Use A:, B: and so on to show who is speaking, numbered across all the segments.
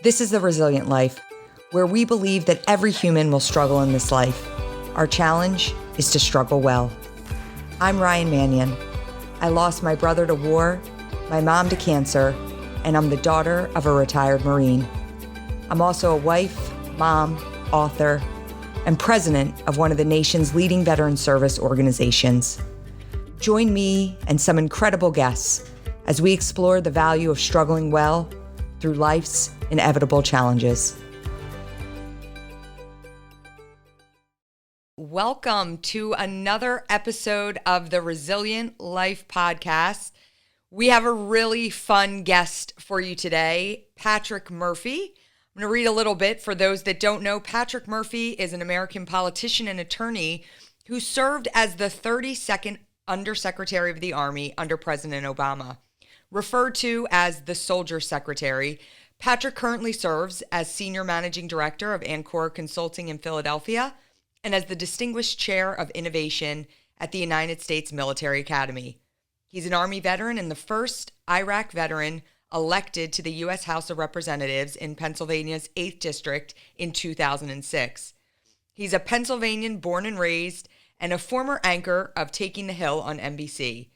A: This is The Resilient Life, where we believe that every human will struggle in this life. Our challenge is to struggle well. I'm Ryan Manion. I lost my brother to war, my mom to cancer, and I'm the daughter of a retired Marine. I'm also a wife, mom, author, and president of one of the nation's leading veteran service organizations. Join me and some incredible guests as we explore the value of struggling well through life's inevitable challenges. Welcome to another episode of the Resilient Life podcast. We have a really fun guest for you today, Patrick Murphy. I'm going to read a little bit for those that don't know. Patrick Murphy is an American politician and attorney who served as the 32nd Undersecretary of the Army under President Obama. Referred to as the Soldier Secretary, Patrick currently serves as Senior Managing Director of Ancora Consulting in Philadelphia and as the Distinguished Chair of Innovation at the United States Military Academy. He's an Army veteran and the first Iraq veteran elected to the U.S. House of Representatives in Pennsylvania's 8th District in 2006. He's a Pennsylvanian born and raised and a former anchor of Taking the Hill on NBC.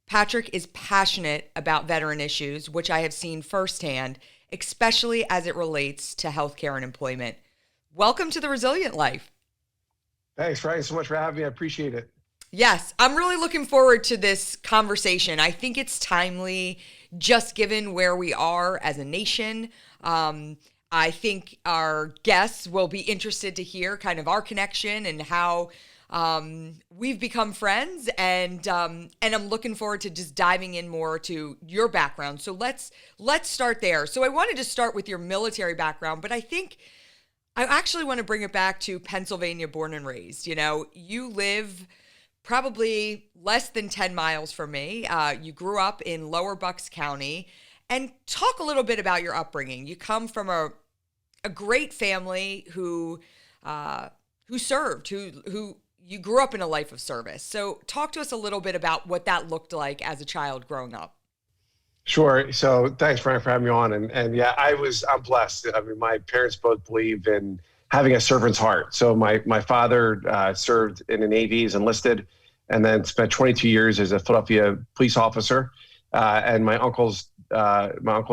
A: Patrick is passionate about veteran issues, which I have seen firsthand, especially as it relates to healthcare and employment. Welcome to the Resilient Life.
B: Thanks, Ryan, so much for having me. I appreciate it.
A: Yes, I'm really looking forward to this conversation. I think it's timely, just given where we are as a nation. I think our guests will be interested to hear kind of our connection and how we've become friends, and I'm looking forward to just diving in more to your background. So let's start there. So I wanted to start with your military background, but I think I actually want to bring it back to Pennsylvania, born and raised. You know, you live probably less than 10 miles from me. You grew up in Lower Bucks County, and talk a little bit about your upbringing. You come from a great family who served, who you grew up in a life of service. So talk to us a little bit about what that looked like as a child growing up.
B: Sure. So thanks, Ryan, for having me on. And yeah, I'm blessed. I mean, my parents both believe in having a servant's heart. So my father served in the Navy, is enlisted, and then spent 22 years as a Philadelphia police officer. And my uncle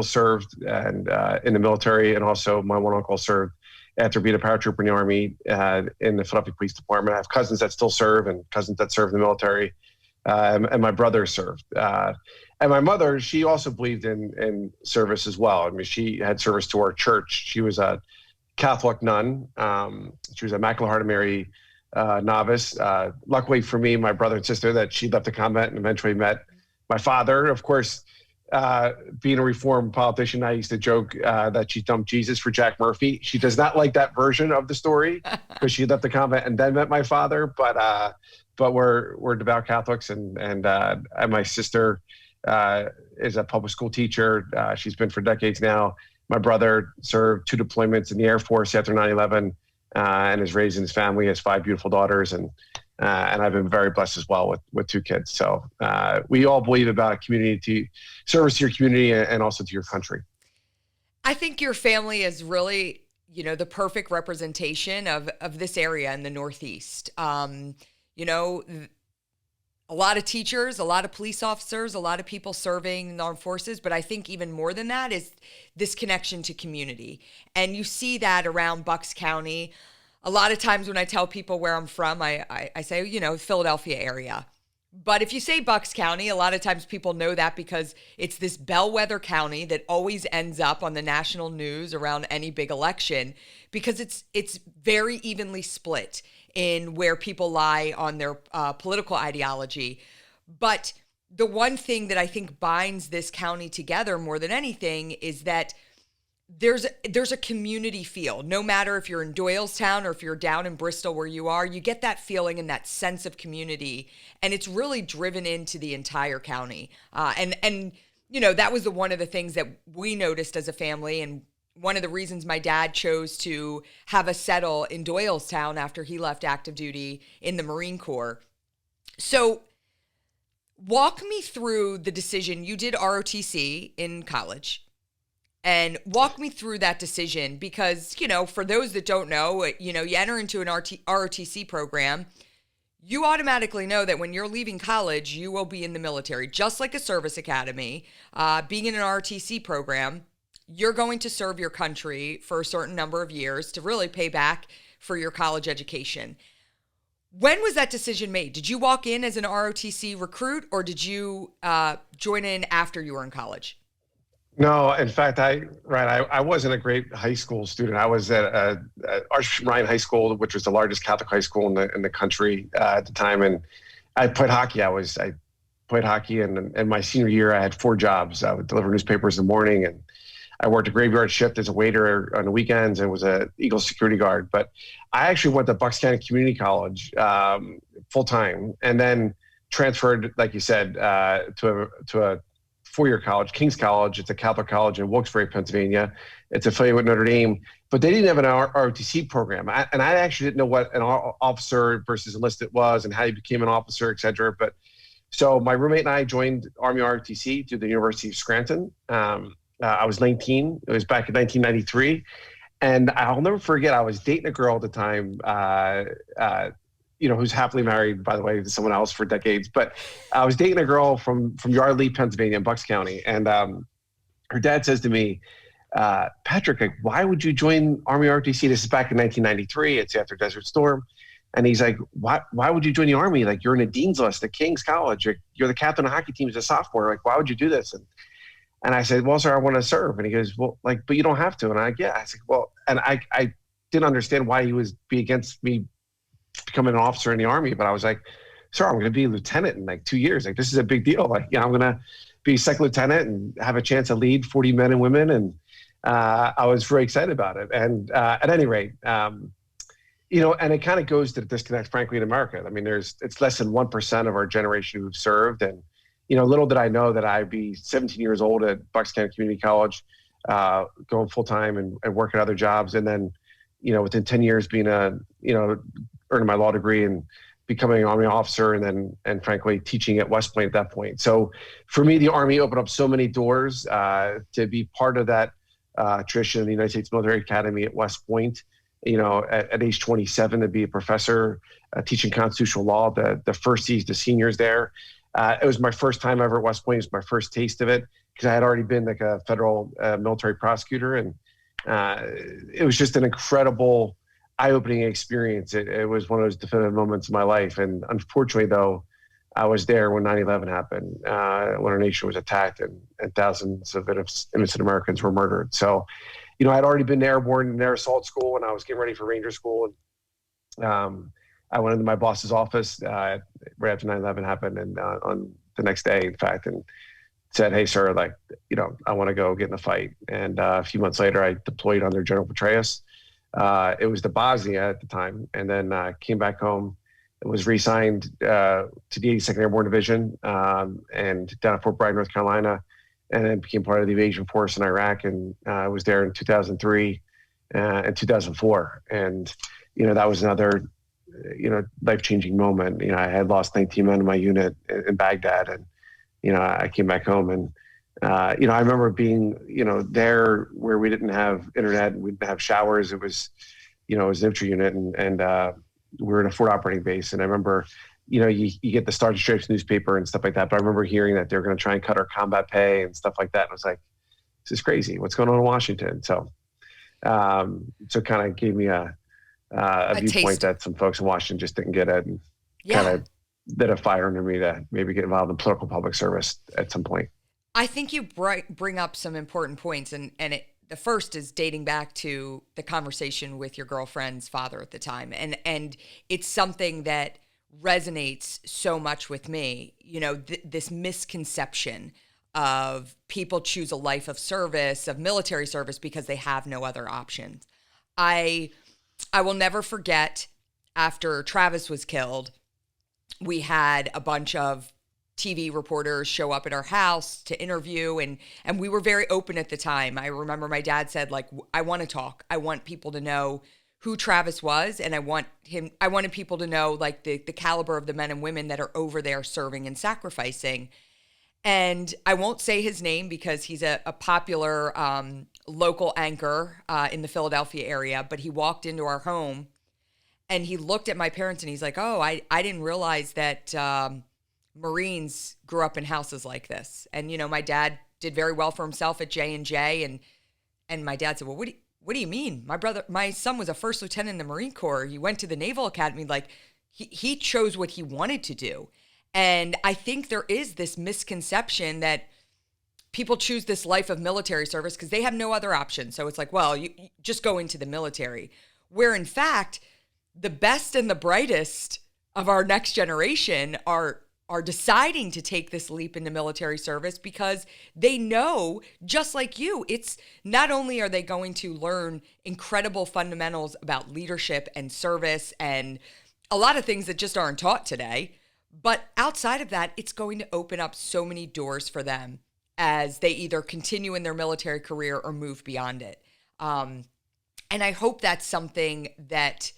B: served and in the military, and also my one uncle served after being a paratrooper in the Army in the Philadelphia Police Department. I have cousins that still serve and cousins that serve in the military, and my brother served. And my mother, she also believed in service as well. I mean, she had service to our church. She was a Catholic nun. She was a Immaculate Heart of Mary novice. Luckily for me, my brother and sister, that she left the convent and eventually met my father. Of course, being a reformed politician, I used to joke that she dumped Jesus for Jack Murphy. She does not like that version of the story because she left the convent and then met my father. But we're devout Catholics, and my sister is a public school teacher. She's been for decades now. My brother served 2 deployments in the Air Force after 9/11 and is raising his family. He has 5 beautiful daughters, and I've been very blessed as well with 2 kids. So we all believe about service to your community and also to your country.
A: I think your family is really, the perfect representation of this area in the Northeast. A lot of teachers, a lot of police officers, a lot of people serving in the armed forces, but I think even more than that is this connection to community. And you see that around Bucks County. A lot of times when I tell people where I'm from, I say, Philadelphia area. But if you say Bucks County, a lot of times people know that because it's this bellwether county that always ends up on the national news around any big election, because it's very evenly split in where people lie on their political ideology. But the one thing that I think binds this county together more than anything is that there's a community feel. No matter if you're in Doylestown or if you're down in Bristol where you are, you get that feeling and that sense of community, and it's really driven into the entire county. And that was one of the things that we noticed as a family, and one of the reasons my dad chose to have us settle in Doylestown after he left active duty in the Marine Corps. So walk me through the decision. You did ROTC in college. And walk me through that decision because, for those that don't know, you enter into an ROTC program. You automatically know that when you're leaving college, you will be in the military, just like a service academy. Being in an ROTC program, you're going to serve your country for a certain number of years to really pay back for your college education. When was that decision made? Did you walk in as an ROTC recruit or did you join in after you were in college?
B: No, in fact, I wasn't a great high school student. I was at Archbishop Ryan High School, which was the largest Catholic high school in the country at the time, and I played hockey. I played hockey, and in my senior year, I had 4 jobs. I would deliver newspapers in the morning, and I worked a graveyard shift as a waiter on the weekends, and was a Eagle security guard. But I actually went to Bucks County Community College full time, and then transferred, like you said, to a 4-year college, King's College. It's a Catholic college in Wilkes-Barre, Pennsylvania. It's affiliated with Notre Dame, but they didn't have an ROTC program. And I actually didn't know what an officer versus enlisted was and how you became an officer, et cetera. But so my roommate and I joined Army ROTC through the University of Scranton. I was 19. It was back in 1993. And I'll never forget, I was dating a girl at the time, who's happily married, by the way, to someone else for decades. But I was dating a girl from Yardley, Pennsylvania, in Bucks County. And her dad says to me, Patrick, like, why would you join Army ROTC? This is back in 1993. It's after Desert Storm. And he's like, why would you join the Army? Like, you're in a dean's list at King's College. You're the captain of the hockey team as a sophomore. Like, why would you do this? And I said, well, sir, I want to serve. And he goes, well, like, but you don't have to. And I said, well, and I didn't understand why he was be against me becoming an officer in the Army. But I was like, sir, I'm going to be a lieutenant in like 2 years. Like, this is a big deal. Like, I'm going to be second lieutenant and have a chance to lead 40 men and women. And I was very excited about it. And at any rate, and it kind of goes to the disconnect, frankly, in America. I mean, it's less than 1% of our generation who've served. And, little did I know that I'd be 17 years old at Bucks County Community College, going full time and working other jobs. And then, within 10 years being earning my law degree and becoming an Army officer, and frankly, teaching at West Point at that point. So for me, the Army opened up so many doors to be part of that tradition of the United States Military Academy at West Point. At age 27, to be a professor teaching constitutional law, the first the seniors there. It was my first time ever at West Point. It was my first taste of it because I had already been like a federal military prosecutor. And it was just an incredible, eye-opening experience. It was one of those definitive moments of my life. And unfortunately, though, I was there when 9/11 happened, when our nation was attacked and thousands of innocent Americans were murdered. So, I'd already been airborne in air assault school and I was getting ready for Ranger School. And I went into my boss's office right after 9/11 happened, and on the next day, in fact, and said, hey, sir, like, I want to go get in a fight. And a few months later, I deployed under General Petraeus. It was to Bosnia at the time, and then came back home. It was reassigned to the 82nd Airborne Division and down at Fort Bragg, North Carolina, and then became part of the invasion force in Iraq. And I was there in 2003 and 2004. And, that was another, life-changing moment. I had lost 19 men in my unit in Baghdad, and, I came back home and, I remember being, there where we didn't have internet and we didn't have showers. It was, it was an infantry unit, and we were in a forward operating base. And I remember, you get the Star Stripes newspaper and stuff like that. But I remember hearing that they're going to try and cut our combat pay and stuff like that. And I was like, this is crazy. What's going on in Washington? So, kind of gave me a viewpoint
A: taste.
B: That some folks in Washington just didn't get it, and kind of lit a fire under me to maybe get involved in political public service at some point.
A: I think you bring up some important points, and the first is dating back to the conversation with your girlfriend's father at the time, and it's something that resonates so much with me. This misconception of people choose a life of service, of military service, because they have no other options. I will never forget, after Travis was killed, we had a bunch of TV reporters show up at our house to interview, and we were very open at the time. I remember my dad said, like, I want to talk. I want people to know who Travis was, and I wanted people to know, like, the caliber of the men and women that are over there serving and sacrificing. And I won't say his name because he's a popular local anchor in the Philadelphia area, but he walked into our home and he looked at my parents and he's like, "Oh, I didn't realize that Marines grew up in houses like this." And my dad did very well for himself at J&J, and my dad said, "Well, what do you mean? My son was a first lieutenant in the Marine Corps. He went to the Naval Academy. Like he chose what he wanted to do." And I think there is this misconception that people choose this life of military service because they have no other option. So it's like, well, you just go into the military. Where in fact, the best and the brightest of our next generation are deciding to take this leap into military service because they know, just like you, it's not only are they going to learn incredible fundamentals about leadership and service and a lot of things that just aren't taught today, but outside of that, it's going to open up so many doors for them as they either continue in their military career or move beyond it. And I hope that's something that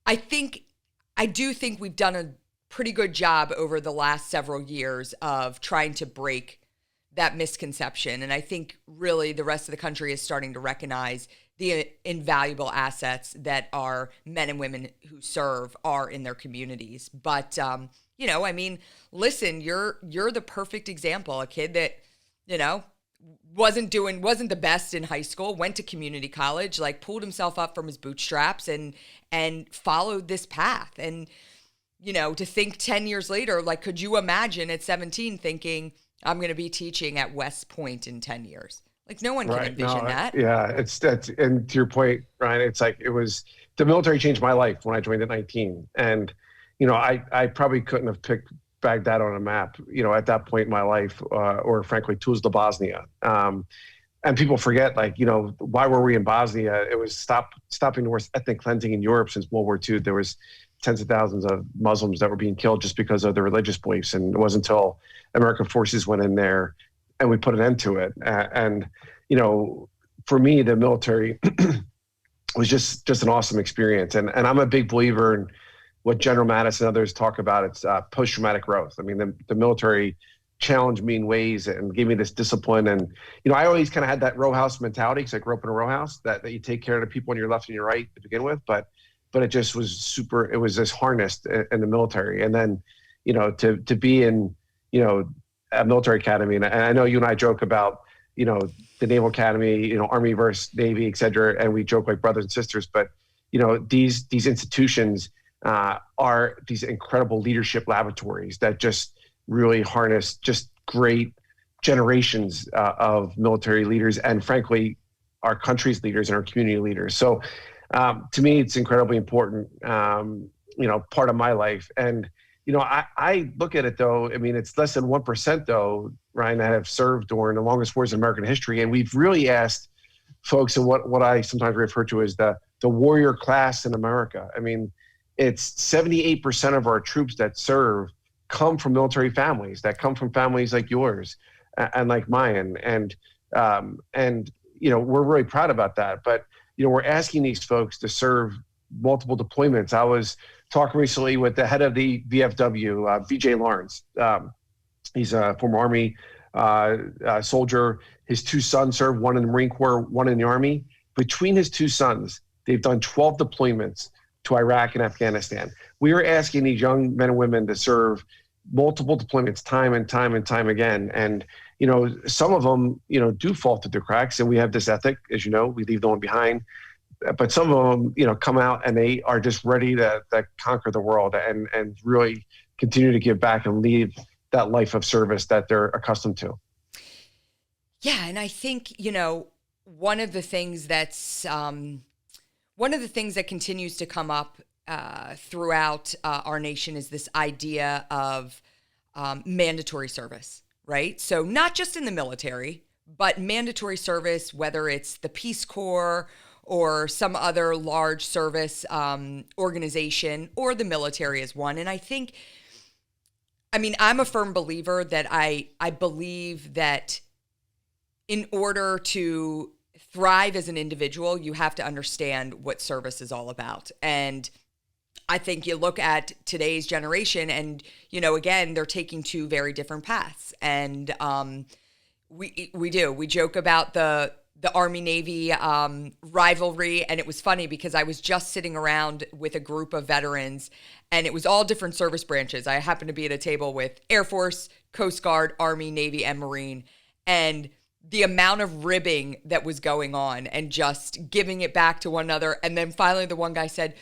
A: I do think we've done a pretty good job over the last several years of trying to break that misconception. And I think really the rest of the country is starting to recognize the invaluable assets that our men and women who serve are in their communities. But, listen, you're the perfect example, a kid that, wasn't the best in high school, went to community college, like pulled himself up from his bootstraps and followed this path. And, to think 10 years later, like, could you imagine at 17 thinking I'm going to be teaching at West Point in 10 years? Like no one can envision that.
B: Yeah, and to your point, Ryan, it's like the military changed my life when I joined at 19. And, I probably couldn't have picked Baghdad on a map, at that point in my life, or frankly, Tuzla, Bosnia. And people forget, why were we in Bosnia? It was stopping the worst ethnic cleansing in Europe since World War II. There was tens of thousands of Muslims that were being killed just because of their religious beliefs. And it wasn't until American forces went in there and we put an end to it. And for me, the military was just an awesome experience. And I'm a big believer in what General Mattis and others talk about. It's post-traumatic growth. I mean, the military challenged me in ways and gave me this discipline. And, I always kind of had that row house mentality because I grew up in a row house that you take care of the people on your left and your right to begin with. But it just was it was just harnessed in the military. And then, to be in, a military academy. And I know you and I joke about, the Naval Academy, Army versus Navy, et cetera. And we joke like brothers and sisters, but, these institutions are these incredible leadership laboratories that just really harness just great generations of military leaders and frankly, our country's leaders and our community leaders. So to me, it's incredibly important, part of my life. And, I look at it though, I mean, it's less than 1% though, Ryan, that have served during the longest wars in American history. And we've really asked folks in what I sometimes refer to as the warrior class in America. I mean, it's 78% of our troops that serve come from military families, that come from families like yours and like mine. And we're really proud about that. But, we're asking these folks to serve multiple deployments. I was talking recently with the head of the VFW, VJ Lawrence. He's a former Army soldier. His two sons served, one in the Marine Corps, one in the Army. Between his two sons, they've done 12 deployments to Iraq and Afghanistan. We are asking these young men and women to serve multiple deployments time and time and time again. And, some of them, do fall through the cracks. And we have this ethic, as you know, we leave no one behind. But some of them, come out and they are just ready to conquer the world and really continue to give back and lead that life of service that they're accustomed to.
A: Yeah. And I think, one of the things that continues to come up throughout our nation is this idea of mandatory service, right? So not just in the military, but mandatory service, whether it's the Peace Corps or some other large service organization or the military as one. And I'm a firm believer that I believe that in order to thrive as an individual, you have to understand what service is all about. And I think you look at today's generation and, again, they're taking two very different paths. And we joke about the the Army Navy rivalry. And it was funny because I was just sitting around with a group of veterans, and it was all different service branches. I happened to be at a table with Air Force, Coast Guard, Army, Navy, and Marine. And the amount of ribbing that was going on and just giving it back to one another. And then finally the one guy said,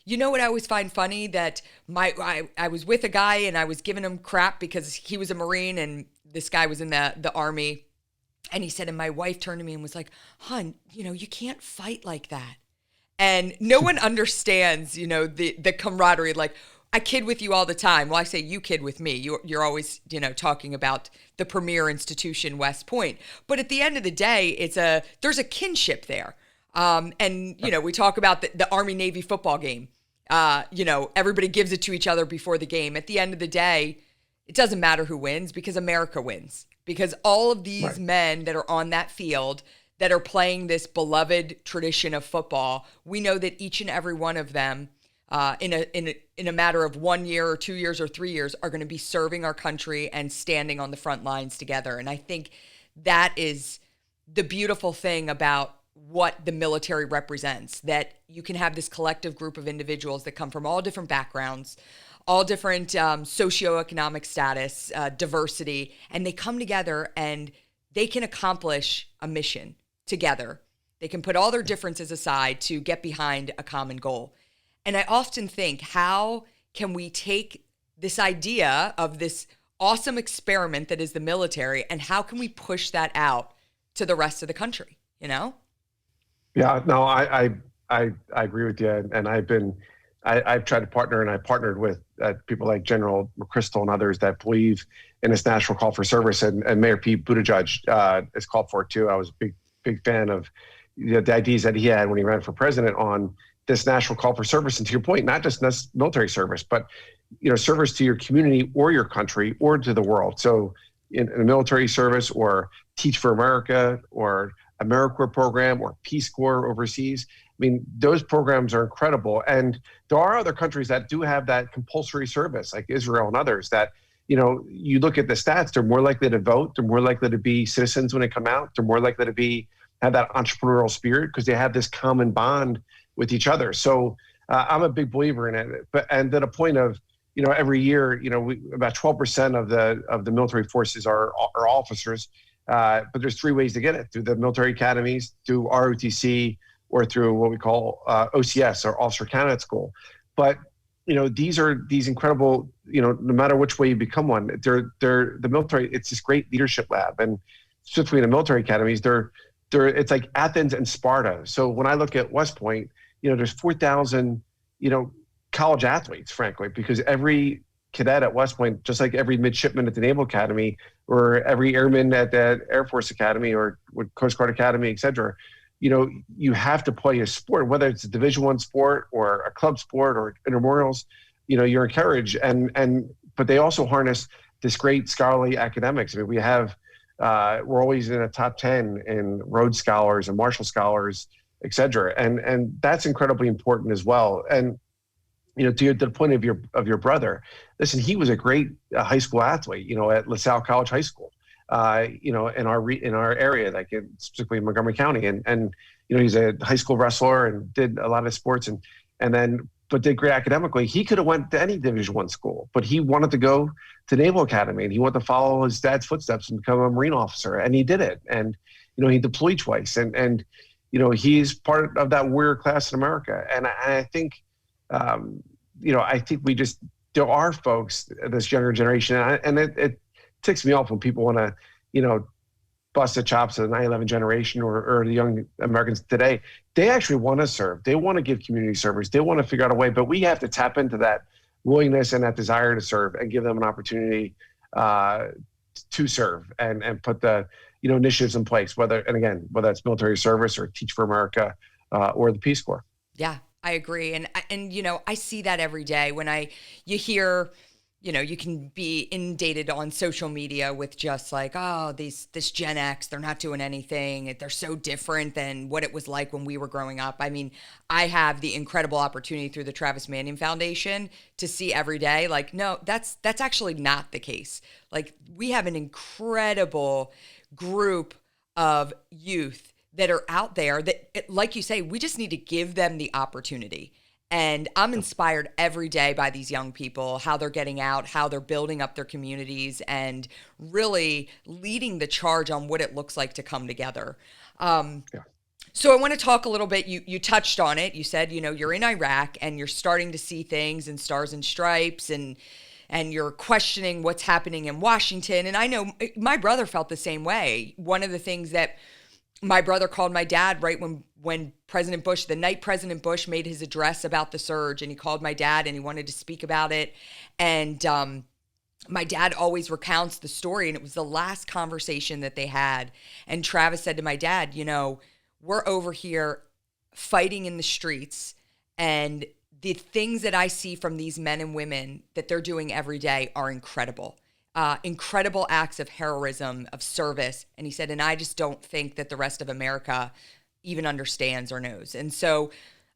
A: you know what I always find funny? That I was with a guy and I was giving him crap because he was a Marine and this guy was in the Army. And he said, and my wife turned to me and was like, hon, you can't fight like that. And no one understands, the camaraderie. Like, I kid with you all the time. Well, I say you kid with me. You're always, talking about the premier institution, West Point. But at the end of the day, there's a kinship there. And we talk about the Army Navy football game. Everybody gives it to each other before the game. At the end of the day, it doesn't matter who wins because America wins. Because all of these men that are on that field that are playing this beloved tradition of football, we know that each and every one of them, in a matter of 1 year or 2 years or 3 years, are going to be serving our country and standing on the front lines together. And I think that is the beautiful thing about what the military represents, that you can have this collective group of individuals that come from all different backgrounds, all different socioeconomic status, diversity, and they come together and they can accomplish a mission together. They can put all their differences aside to get behind a common goal. And I often think, how can we take this idea of this awesome experiment that is the military, and how can we push that out to the rest of the country,
B: Yeah, no, I agree with you. And I've tried to partner, and I partnered with people like General McChrystal and others that believe in this national call for service. And Mayor Pete Buttigieg is called for it too. I was a big fan of the ideas that he had when he ran for president on this national call for service. And to your point, not just military service, but service to your community or your country or to the world. So in a military service, or Teach for America, or AmeriCorps program, or Peace Corps overseas. I mean, those programs are incredible. And there are other countries that do have that compulsory service, like Israel and others, that, you look at the stats, they're more likely to vote, they're more likely to be citizens when they come out, they're more likely to have that entrepreneurial spirit because they have this common bond with each other. So I'm a big believer in it. And to the point of, every year, about 12% of the military forces are officers. But there's three ways to get it: through the military academies, through ROTC, or through what we call OCS, or Officer Candidate School. But these are these incredible. No matter which way you become one, they're the military. It's this great leadership lab, and specifically in the military academies, it's like Athens and Sparta. So when I look at West Point, there's 4,000 college athletes, frankly, because every cadet at West Point, just like every midshipman at the Naval Academy, or every airman at the Air Force Academy, or Coast Guard Academy, et cetera, you have to play a sport, whether it's a Division I sport or a club sport or intramurals, you're encouraged. But they also harness this great scholarly academics. I mean, we're always in a top 10 in Rhodes Scholars and Marshall Scholars, et cetera. And that's incredibly important as well. And to the point of your brother, listen, he was a great high school athlete, at LaSalle College High School, in our area, like specifically in Montgomery County, and he's a high school wrestler and did a lot of sports, but did great academically. He could have went to any Division I school, but he wanted to go to Naval Academy, and he wanted to follow his dad's footsteps and become a Marine officer, and he did it. And he deployed twice, and he's part of that warrior class in America. And I think. I think there are folks, this younger generation, and it ticks me off when people want to, bust the chops of the 9/11 generation or the young Americans today. They actually want to serve. They want to give community service. They want to figure out a way, but we have to tap into that willingness and that desire to serve and give them an opportunity to serve and put the, initiatives in place, whether it's military service or Teach for America or the Peace Corps.
A: Yeah. I agree. And I see that every day when you hear, you can be inundated on social media with just like, oh, this Gen X, they're not doing anything. They're so different than what it was like when we were growing up. I mean, I have the incredible opportunity through the Travis Manion Foundation to see every day, like, no, that's actually not the case. Like, we have an incredible group of youth that are out there that, like you say, we just need to give them the opportunity. And I'm inspired every day by these young people, how they're getting out, how they're building up their communities, and really leading the charge on what it looks like to come together. So I want to talk a little bit. You touched on it. You said, you're in Iraq and you're starting to see things in Stars and Stripes, and you're questioning what's happening in Washington. And I know my brother felt the same way. One of the things that my brother called my dad right when President Bush, the night President Bush made his address about the surge, and he called my dad and he wanted to speak about it. And my dad always recounts the story, and it was the last conversation that they had. And Travis said to my dad, we're over here fighting in the streets, and the things that I see from these men and women that they're doing every day are incredible. Incredible acts of heroism, of service. And he said, and I just don't think that the rest of America even understands or knows. And so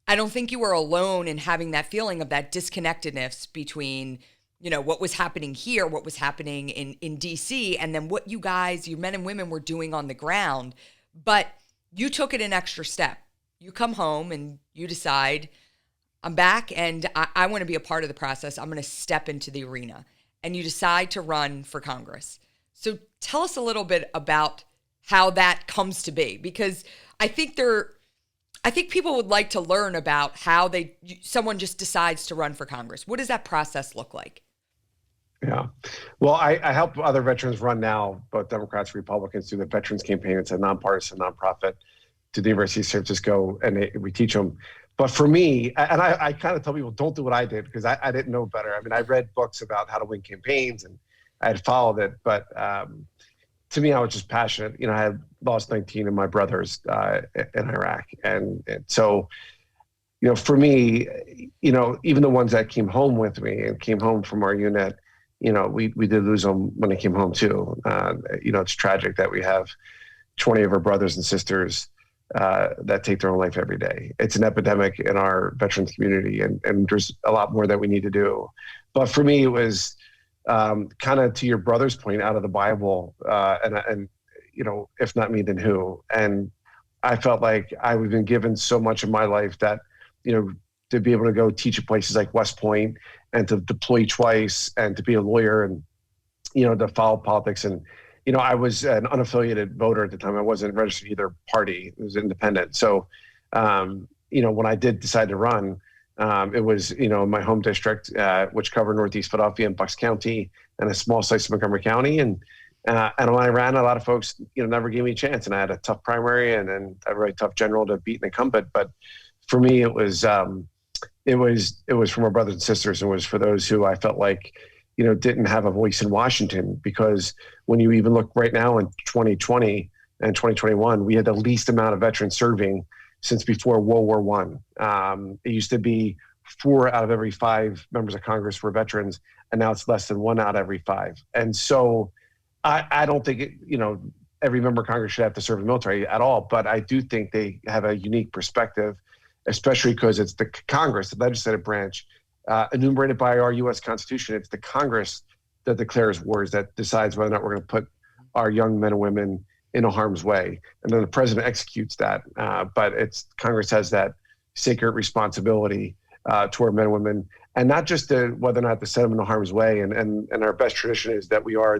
A: I don't think you were alone in having that feeling of that disconnectedness between, what was happening here, what was happening in DC, and then what you guys, you men and women, were doing on the ground. But you took it an extra step. You come home and you decide, I'm back and I want to be a part of the process. I'm going to step into the arena. And you decide to run for Congress. So tell us a little bit about how that comes to be, because I think people would like to learn about how someone just decides to run for Congress. What does that process look like?
B: Yeah. Well, I help other veterans run now, both Democrats and Republicans, through the Veterans Campaign. It's a nonpartisan nonprofit to the University of San Francisco, and we teach them. But for me, and I kind of tell people, don't do what I did, because I didn't know better. I mean, I read books about how to win campaigns, and I had followed it. But to me, I was just passionate. I had lost 19 of my brothers in Iraq. And so, for me, even the ones that came home with me and came home from our unit, we did lose them when they came home too. It's tragic that we have 20 of our brothers and sisters that take their own life every day. It's an epidemic in our veterans community, and there's a lot more that we need to do. But for me, it was kind of, to your brother's point, out of the Bible, and if not me, then who? And I felt like I've been given so much of my life that, to be able to go teach at places like West Point, and to deploy twice, and to be a lawyer, and, to follow politics. And I was an unaffiliated voter at the time. I wasn't registered either party. It was independent. So, when I did decide to run, it was, my home district, which covered Northeast Philadelphia and Bucks County and a small slice of Montgomery County. And when I ran, a lot of folks, never gave me a chance. And I had a tough primary and a really tough general to beat an incumbent. But for me, it was for my brothers and sisters, and was for those who I felt like, didn't have a voice in Washington. Because when you even look right now in 2020 and 2021, we had the least amount of veterans serving since before World War I. It used to be 4 out of every 5 members of Congress were veterans, and now it's less than 1 out of every 5. And so I don't think every member of Congress should have to serve in the military at all, but I do think they have a unique perspective, especially because it's the Congress, the legislative branch, enumerated by our U.S. Constitution. It's the Congress that declares wars, that decides whether or not we're going to put our young men and women in harm's way. And then the president executes that. But Congress has that sacred responsibility toward men and women, and not just whether or not to send them into harm's way. And our best tradition is that we are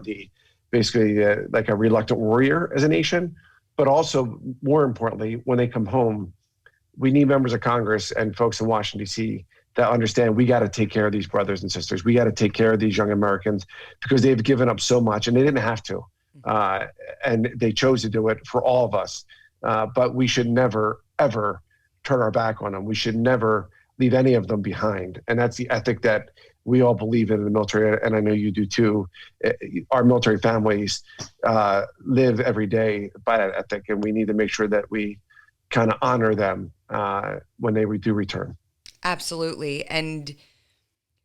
B: basically like a reluctant warrior as a nation, but also, more importantly, when they come home, we need members of Congress and folks in Washington, D.C. that understand we got to take care of these brothers and sisters. We got to take care of these young Americans, because they've given up so much, and they didn't have to. And they chose to do it for all of us. But we should never, ever turn our back on them. We should never leave any of them behind. And that's the ethic that we all believe in the military, and I know you do too. Our military families live every day by that ethic, and we need to make sure that we kind of honor them when they do return.
A: Absolutely. And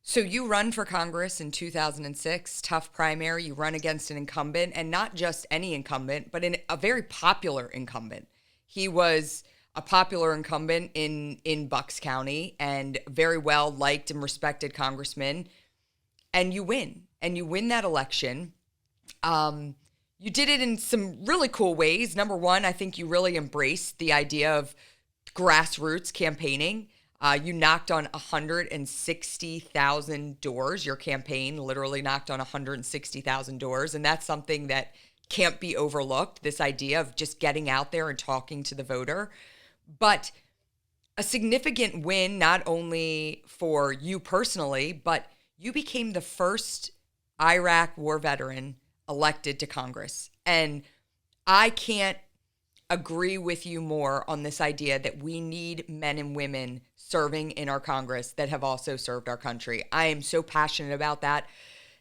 A: so you run for Congress in 2006, tough primary. You run against an incumbent, and not just any incumbent, but a very popular incumbent. He was a popular incumbent in Bucks County, and very well liked and respected congressman. And you win that election. you did it in some really cool ways. Number one, I think you really embraced the idea of grassroots campaigning. You knocked on 160,000 doors. Your campaign literally knocked on 160,000 doors. And that's something that can't be overlooked, this idea of just getting out there and talking to the voter. But a significant win, not only for you personally, but you became the first Iraq war veteran elected to Congress. And I can't agree with you more on this idea that we need men and women serving in our Congress that have also served our country. I am so passionate about that.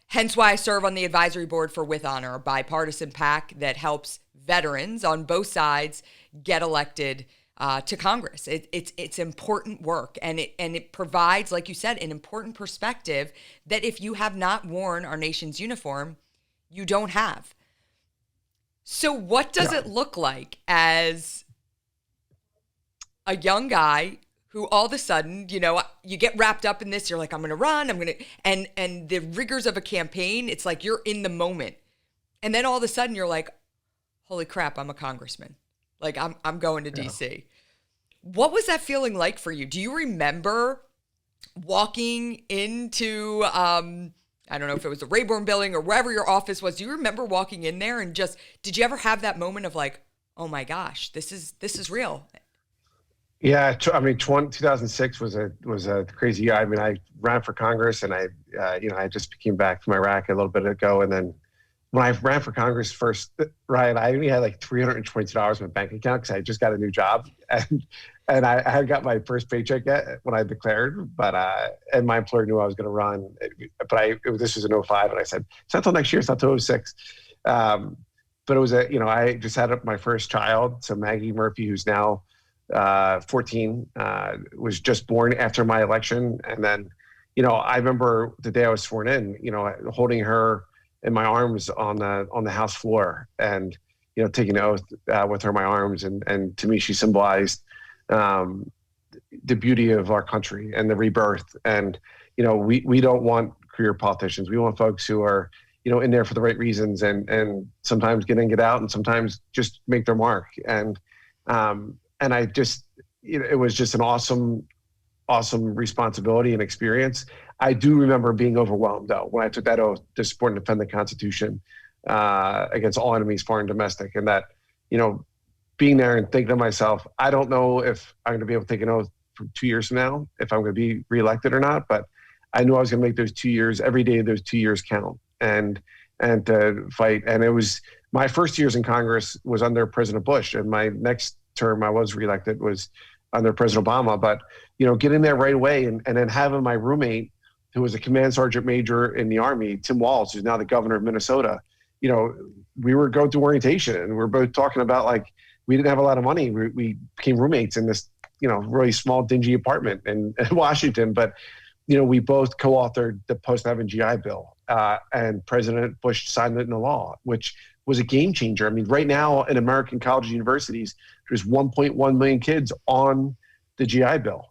A: Hence why I serve on the advisory board for With Honor, a bipartisan PAC that helps veterans on both sides get elected to Congress. It's important work, and it provides, like you said, an important perspective that if you have not worn our nation's uniform, you don't have. So what does it look like as a young guy who all of a sudden, you get wrapped up in this, you're like, I'm going to run, and the rigors of a campaign, it's like you're in the moment. And then all of a sudden you're like, holy crap, I'm a congressman. Like I'm going to DC. What was that feeling like for you? Do you remember walking into, I don't know if it was the Rayburn building or wherever your office was. Do you remember walking in there and did you ever have that moment of like, oh my gosh, this is real?
B: Yeah, 2006 was a crazy year. I mean, I ran for Congress, and I just came back from Iraq a little bit ago, and then when I ran for Congress first, Ryan, I only had like $322 in my bank account because I just got a new job, and I had got my first paycheck yet when I declared, but and my employer knew I was going to run, but this was in 2005, and I said it's not until next year, it's not till 2006. But it was I just had my first child, so Maggie Murphy, who's now 14, was just born after my election, and then I remember the day I was sworn in, holding her in my arms on the House floor, and taking an oath with her in my arms, and to me she symbolized the beauty of our country and the rebirth. And we don't want career politicians. We want folks who are in there for the right reasons, and sometimes get in, get out, and sometimes just make their mark. And I just it was just an awesome responsibility and experience. I do remember being overwhelmed, though, when I took that oath to support and defend the Constitution against all enemies, foreign and domestic, and that, being there and thinking to myself, I don't know if I'm going to be able to take an oath for 2 years from now, if I'm going to be reelected or not, but I knew I was going to make those 2 years, every day of those 2 years count, and to fight. And it was my first years in Congress was under President Bush, and my next term I was reelected was under President Obama. But getting there right away, and then having my roommate, who was a command sergeant major in the Army, Tim Walz, who's now the governor of Minnesota, we were going through orientation, and we're both talking about, like, we didn't have a lot of money. We became roommates in this, really small, dingy apartment in Washington. But, we both co-authored the post-9/11 GI Bill, and President Bush signed it into law, which was a game changer. I mean, right now in American colleges and universities, there's 1.1 million kids on the GI Bill.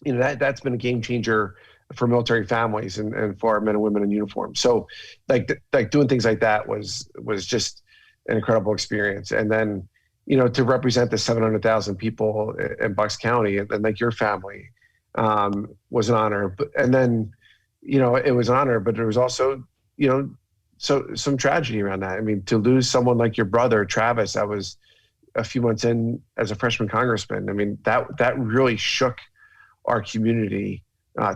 B: That's been a game changer for military families and for our men and women in uniform. So like doing things like that was just an incredible experience. And then, to represent the 700,000 people in Bucks County and like your family was an honor. And then, it was an honor, but there was also, so some tragedy around that. I mean, to lose someone like your brother, Travis, that was a few months in as a freshman congressman. I mean, that really shook our community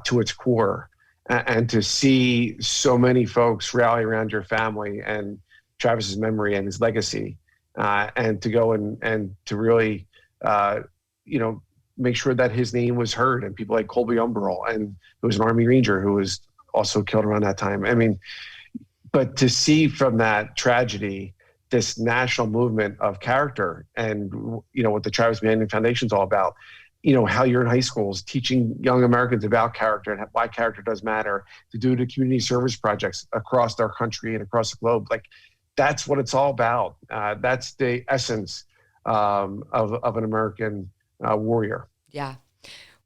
B: to its core, and to see so many folks rally around your family and Travis's memory and his legacy, and to go and to really, make sure that his name was heard, and people like Colby Umberall, and who was an Army Ranger who was also killed around that time. I mean, but to see from that tragedy this national movement of character, and what the Travis Manion Foundation is all about. How you're in high schools teaching young Americans about character and why character does matter, to do the community service projects across our country and across the globe. Like, that's what it's all about. That's the essence of an American warrior.
A: Yeah.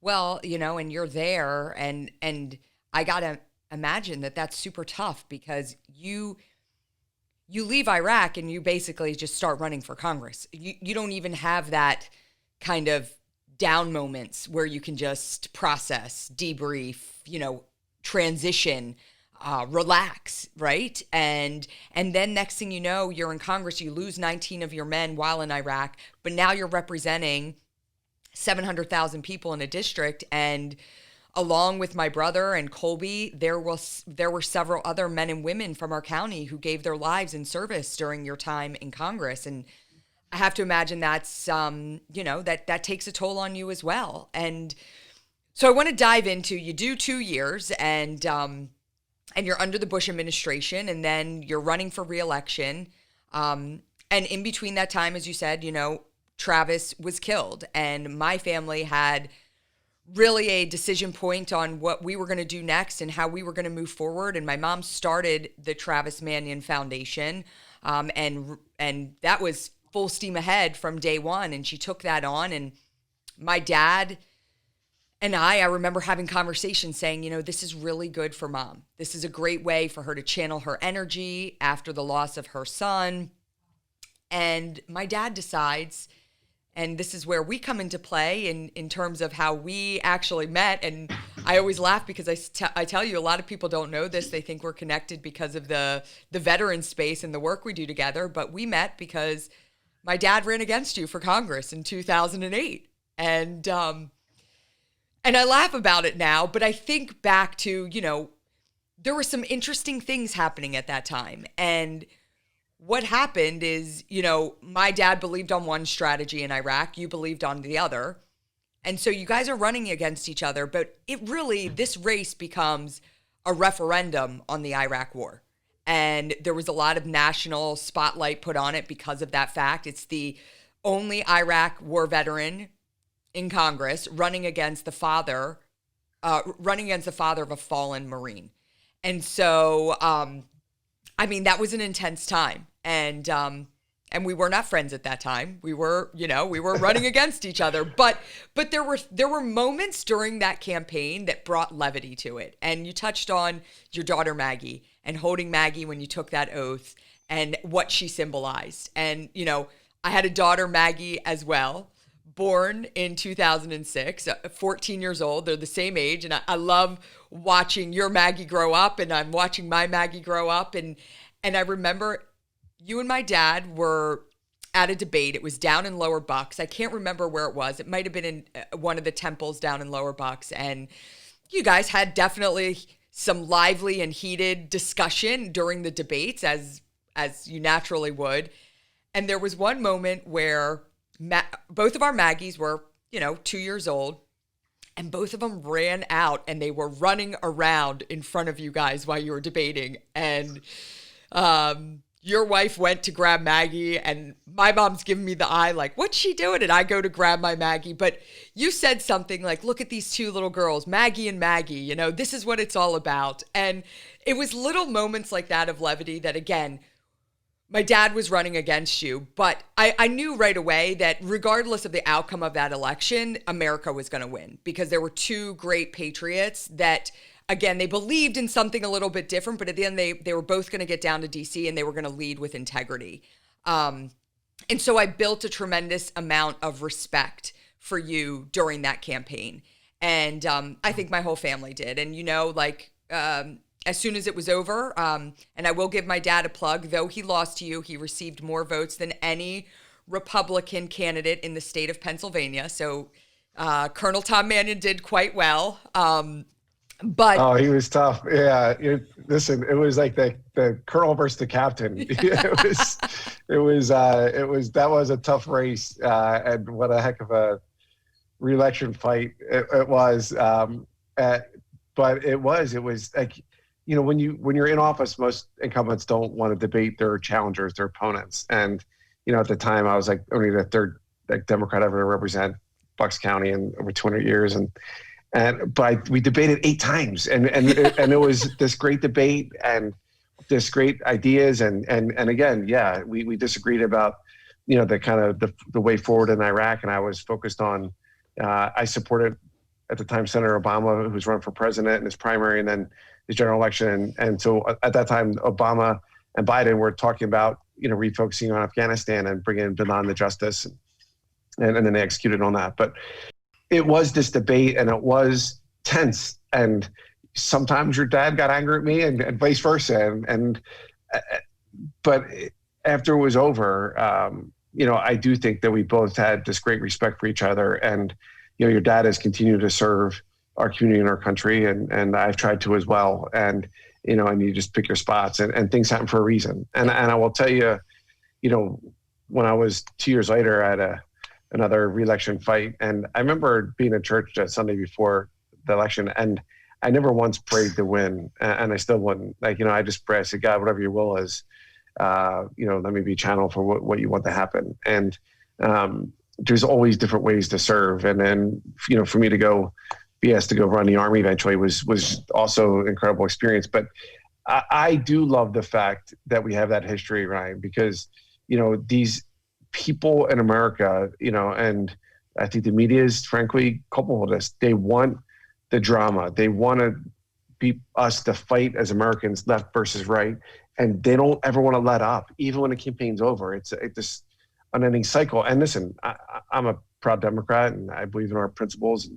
A: Well, and you're there, and I got to imagine that that's super tough, because you you leave Iraq and you basically just start running for Congress. You don't even have that kind of down moments where you can just process, debrief, transition, relax, right? And then next thing you know, you're in Congress, you lose 19 of your men while in Iraq, but now you're representing 700,000 people in a district. And along with my brother and Colby, there were several other men and women from our county who gave their lives in service during your time in Congress. And I have to imagine that's, that takes a toll on you as well. And so I want to dive into, you do 2 years and you're under the Bush administration, and then you're running for reelection. And in between that time, as you said, Travis was killed, and my family had really a decision point on what we were going to do next and how we were going to move forward. And my mom started the Travis Manion Foundation, and that was full steam ahead from day one. And she took that on, and my dad and I remember having conversations saying, this is really good for mom. This is a great way for her to channel her energy after the loss of her son. And my dad decides, and this is where we come into play in terms of how we actually met. And I always laugh because I tell you, a lot of people don't know this. They think we're connected because of the veteran space and the work we do together. But we met because my dad ran against you for Congress in 2008. And I laugh about it now, but I think back to, there were some interesting things happening at that time. And what happened is, my dad believed on one strategy in Iraq, you believed on the other. And so you guys are running against each other, but this race becomes a referendum on the Iraq war. And there was a lot of national spotlight put on it because of that fact. It's the only Iraq war veteran in Congress running against the father of a fallen Marine. And so, that was an intense time. And we were not friends at that time. We were running against each other, but there were moments during that campaign that brought levity to it. And you touched on your daughter, Maggie, and holding Maggie when you took that oath and what she symbolized. And, I had a daughter, Maggie, as well, born in 2006, 14 years old. They're the same age. And I love watching your Maggie grow up, and I'm watching my Maggie grow up. And I remember you and my dad were at a debate. It was down in Lower Bucks. I can't remember where it was. It might have been in one of the temples down in Lower Bucks. And you guys had definitely some lively and heated discussion during the debates, as you naturally would. And there was one moment where both of our Maggies were, 2 years old, and both of them ran out and they were running around in front of you guys while you were debating. And your wife went to grab Maggie, and my mom's giving me the eye like, what's she doing? And I go to grab my Maggie. But you said something like, look at these two little girls, Maggie and Maggie, this is what it's all about. And it was little moments like that of levity that, again, my dad was running against you, but I knew right away that regardless of the outcome of that election, America was going to win, because there were two great patriots that, again, they believed in something a little bit different, but at the end, they were both going to get down to DC and they were going to lead with integrity. And so I built a tremendous amount of respect for you during that campaign. And I think my whole family did. And, as soon as it was over, and I will give my dad a plug, though he lost to you, he received more votes than any Republican candidate in the state of Pennsylvania. So Colonel Tom Manion did quite well. But
B: he was tough. Yeah, listen, it was like the colonel versus the captain. That was a tough race, and what a heck of a re-election fight it was. But it was like, when you're in office, most incumbents don't want to debate their challengers, their opponents. And, at the time I was like only the third Democrat ever to represent Bucks County in over 200 years. But we debated 8 times and it was this great debate and this great ideas. And again, yeah, we disagreed about, the kind of the way forward in Iraq. And I was focused on, I supported at the time Senator Obama, who was running for president in his primary and then his general election. And so at that time, Obama and Biden were talking about, refocusing on Afghanistan and bringing bin Laden to justice, and then they executed on that. But it was this debate, and it was tense, and sometimes your dad got angry at me, and vice versa, but after it was over, I do think that we both had this great respect for each other, and your dad has continued to serve our community and our country, and I've tried to as well, and you just pick your spots, and things happen for a reason, and I will tell you, when I was 2 years later, I had another re-election fight, and I remember being in church that Sunday before the election, and I never once prayed to win, and I still wouldn't. I just pray. I said, God, whatever your will is, let me be channel for what you want to happen. And there's always different ways to serve. And then, for me to go, BS to go run the Army eventually was also an incredible experience. But I do love the fact that we have that history, Ryan, because, these people in America, and I think the media is frankly culpable of this. They want the drama. They want to be us to fight as Americans, left versus right. And they don't ever want to let up, even when the campaign's over. It's this unending cycle. And listen, I'm a proud Democrat, and I believe in our principles.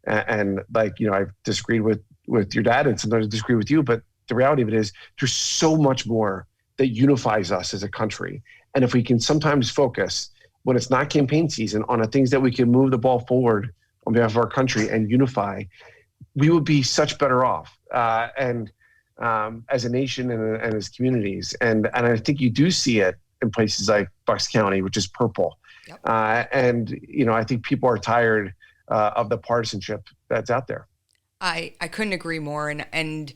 B: And I've disagreed with your dad, and sometimes I disagree with you. But the reality of it is, there's so much more that unifies us as a country. And if we can sometimes focus, when it's not campaign season, on the things that we can move the ball forward on behalf of our country and unify, we would be such better off. As a nation and as communities. And I think you do see it in places like Bucks County, which is purple. Yep. I think people are tired of the partisanship that's out there.
A: I couldn't agree more. And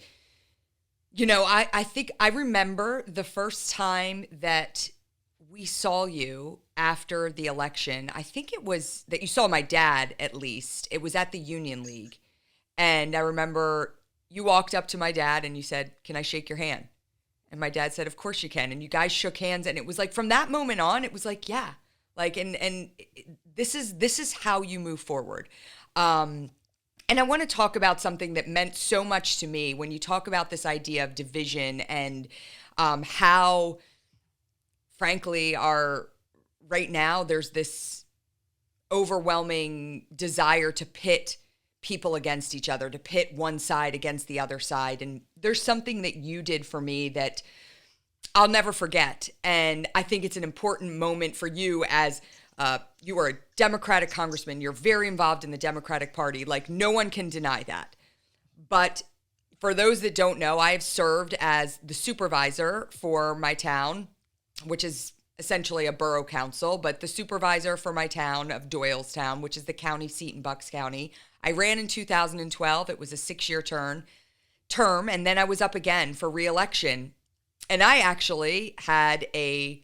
A: I think I remember the first time that we saw you after the election. I think it was that you saw my dad, at least. It was at the Union League. And I remember you walked up to my dad and you said, "Can I shake your hand?" And my dad said, "Of course you can." And you guys shook hands, and it was like, from that moment on, it was like, yeah, like, and this is how you move forward. And I want to talk about something that meant so much to me when you talk about this idea of division, and how, frankly, right now there's this overwhelming desire to pit people against each other, to pit one side against the other side. And there's something that you did for me that I'll never forget. And I think it's an important moment for you, as you are a Democratic congressman. You're very involved in the Democratic Party. Like, no one can deny that. But for those that don't know, I have served as the supervisor for my town, which is essentially a borough council, but the supervisor for my town of Doylestown, which is the county seat in Bucks County. I ran in 2012. It was a 6-year term, and then I was up again for re-election. And I actually had a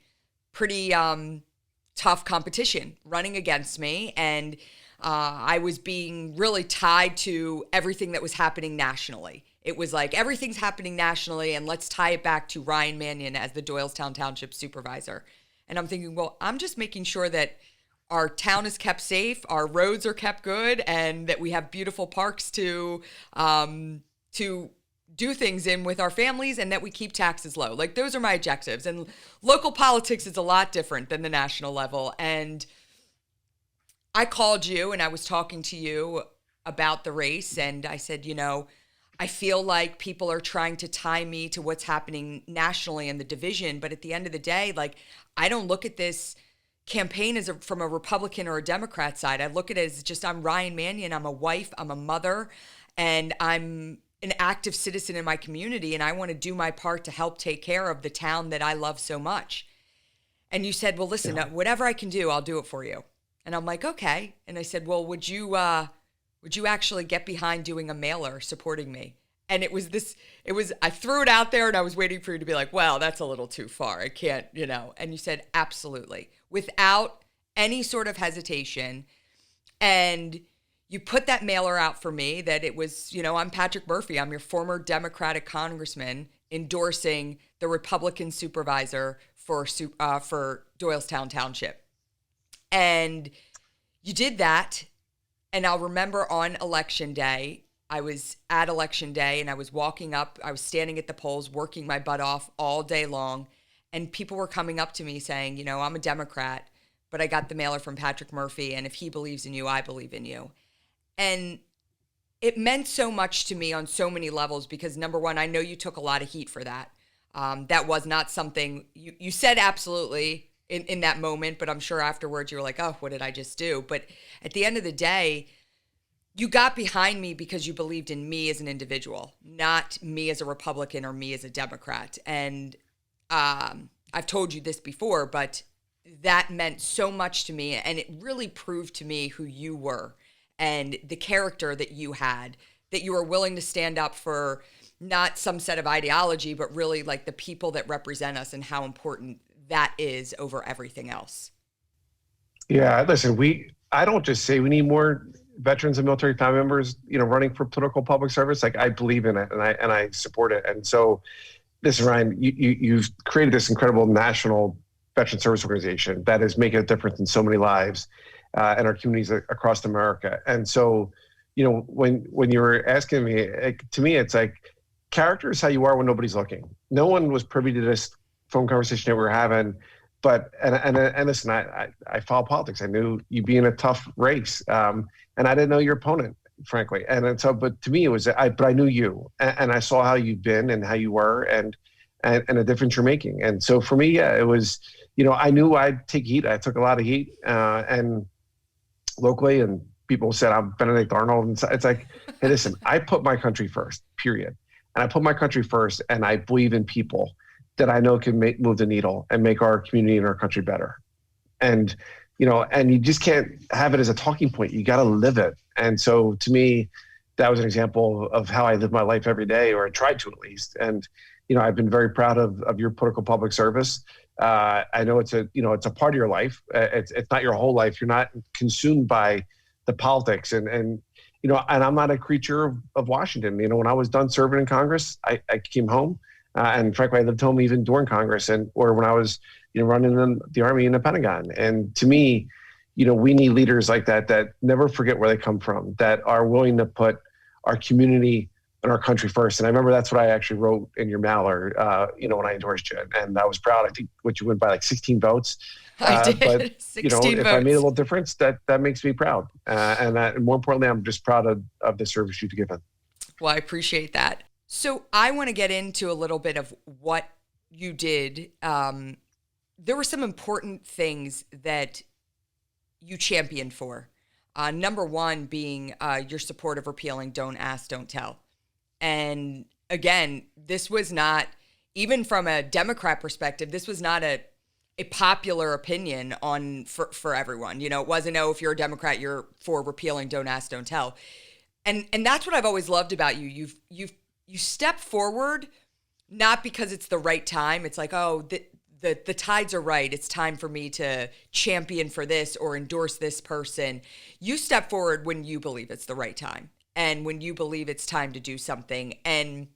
A: pretty tough competition running against me, and I was being really tied to everything that was happening nationally. It was like, everything's happening nationally, and let's tie it back to Ryan Manion as the Doylestown Township Supervisor. And I'm thinking, well, I'm just making sure that our town is kept safe, our roads are kept good, and that we have beautiful parks to do things in with our families, and that we keep taxes low. Like, those are my objectives. And local politics is a lot different than the national level. And I called you and I was talking to you about the race, and I said, I feel like people are trying to tie me to what's happening nationally in the division. But at the end of the day, like, I don't look at this campaign as from a Republican or a Democrat side. I look at it as just, I'm Ryan Manion. I'm a wife, I'm a mother, and I'm an active citizen in my community. And I want to do my part to help take care of the town that I love so much. And you said, well, listen, whatever I can do, I'll do it for you. And I'm like, okay. And I said, well, would you actually get behind doing a mailer supporting me? And I threw it out there, and I was waiting for you to be like, well, that's a little too far. I can't, And you said, absolutely, without any sort of hesitation. And you put that mailer out for me that it was, I'm Patrick Murphy. I'm your former Democratic congressman endorsing the Republican supervisor for Doylestown Township. And you did that. And I'll remember on election day, I was at election day and I was walking up, I was standing at the polls, working my butt off all day long. And people were coming up to me saying, you know, I'm a Democrat, but I got the mailer from Patrick Murphy. And if he believes in you, I believe in you. And it meant so much to me on so many levels because number one, I know you took a lot of heat for that. That was not something you said absolutely in that moment, but I'm sure afterwards you were like, oh, what did I just do? But at the end of the day, you got behind me because you believed in me as an individual, not me as a Republican or me as a Democrat. And I've told you this before, but that meant so much to me. And it really proved to me who you were and the character that you had, that you were willing to stand up for not some set of ideology, but really like the people that represent us and how important that is over everything else.
B: Yeah, listen, I don't just say we need more veterans and military family members, running for political public service. Like I believe in it and I support it. And so listen, Ryan, you've created this incredible national veteran service organization that is making a difference in so many lives in our communities across America. And so, when you were asking me, to me, it's like character is how you are when nobody's looking. No one was privy to this phone conversation that we were having. But and listen, I follow politics. I knew you'd be in a tough race, and I didn't know your opponent, frankly. And so, but to me, it was but I knew you, and I saw how you've been and how you were, and the difference you're making. And so for me, yeah, it was, I knew I'd take heat. I took a lot of heat, and locally, and people said I'm Benedict Arnold, and it's like, hey, listen, I put my country first, period, and I put my country first, and I believe in people that I know can move the needle and make our community and our country better. And, and you just can't have it as a talking point. You got to live it. And so to me, that was an example of how I live my life every day, or I tried to at least. And, I've been very proud of your political public service. I know it's a part of your life. It's not your whole life. You're not consumed by the politics and I'm not a creature of Washington. When I was done serving in Congress, I came home. And frankly, I lived home even during Congress or when I was, running in the Army and the Pentagon. And to me, we need leaders like that never forget where they come from, that are willing to put our community and our country first. And I remember that's what I actually wrote in your mailer, when I endorsed you. And I was proud. I think what you went by like 16 votes.
A: I did.
B: But
A: 16
B: if
A: votes.
B: I made a little difference, that makes me proud. And more importantly, I'm just proud of the service you've given.
A: Well, I appreciate that. So I want to get into a little bit of what you did. There were some important things that you championed for. Number one being your support of repealing Don't Ask, Don't Tell. And again, this was not, even from a Democrat perspective, this was not a popular opinion for everyone. It wasn't, oh, if you're a Democrat, you're for repealing Don't Ask, Don't Tell. And that's what I've always loved about you. You step forward, not because it's the right time. It's like, oh, the tides are right. It's time for me to champion for this or endorse this person. You step forward when you believe it's the right time and when you believe it's time to do something. And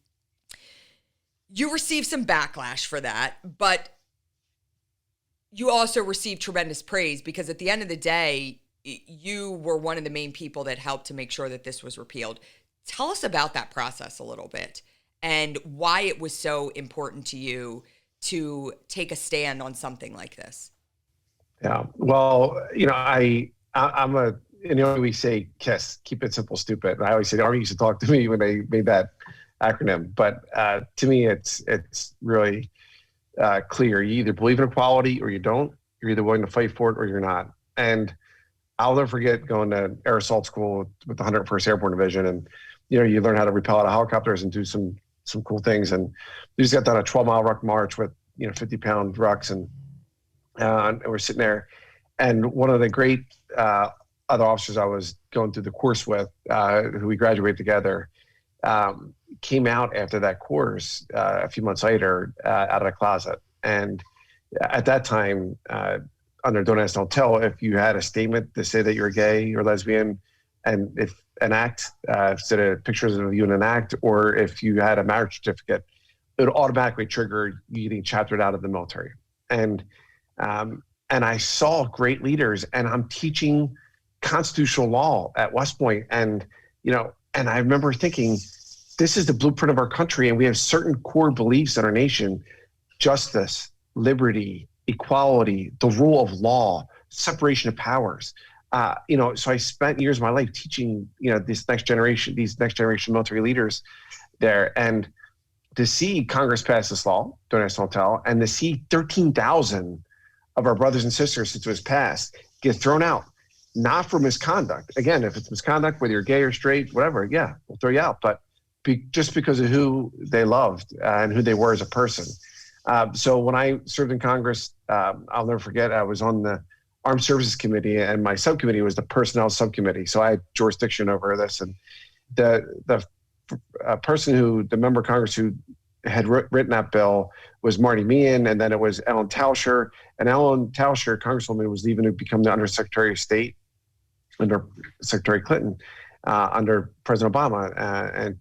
A: you receive some backlash for that, but you also receive tremendous praise because at the end of the day, you were one of the main people that helped to make sure that this was repealed. Tell us about that process a little bit and why it was so important to you to take a stand on something like this.
B: Yeah. Well, I'm we say KISS, keep it simple, stupid. And I always say the Army used to talk to me when they made that acronym. But to me, it's really clear. You either believe in equality or you don't. You're either willing to fight for it or you're not. And I'll never forget going to air assault school with the 101st Airborne Division, and you learn how to repel out of helicopters and do some cool things. And we just got done a 12-mile ruck march with 50-pound rucks, and we're sitting there, and one of the great other officers I was going through the course with, who we graduated together, came out after that course a few months later out of the closet. And at that time, under Don't Ask, Don't Tell, if you had a statement to say that you're gay or lesbian, and if an act, instead of pictures of you in an act, or if you had a marriage certificate, it would automatically trigger you getting chaptered out of the military. And I saw great leaders, and I'm teaching constitutional law at West Point, and And I remember thinking, this is the blueprint of our country, and we have certain core beliefs in our nation: justice, liberty, equality, the rule of law, separation of powers. So I spent years of my life teaching, these next generation military leaders there, and to see Congress pass this law, Don't Ask, Don't Tell, and to see 13,000 of our brothers and sisters since it was passed get thrown out, not for misconduct. Again, if it's misconduct, whether you're gay or straight, whatever, yeah, we'll throw you out. But just because of who they loved and who they were as a person. So when I served in Congress, I'll never forget, I was on the Armed Services Committee, and my subcommittee was the Personnel Subcommittee. So I had jurisdiction over this. And the member of Congress who had written that bill was Manion, and then it was Ellen Tauscher. And Ellen Tauscher, Congresswoman, was leaving to become the Undersecretary of State under Secretary Clinton, under President Obama.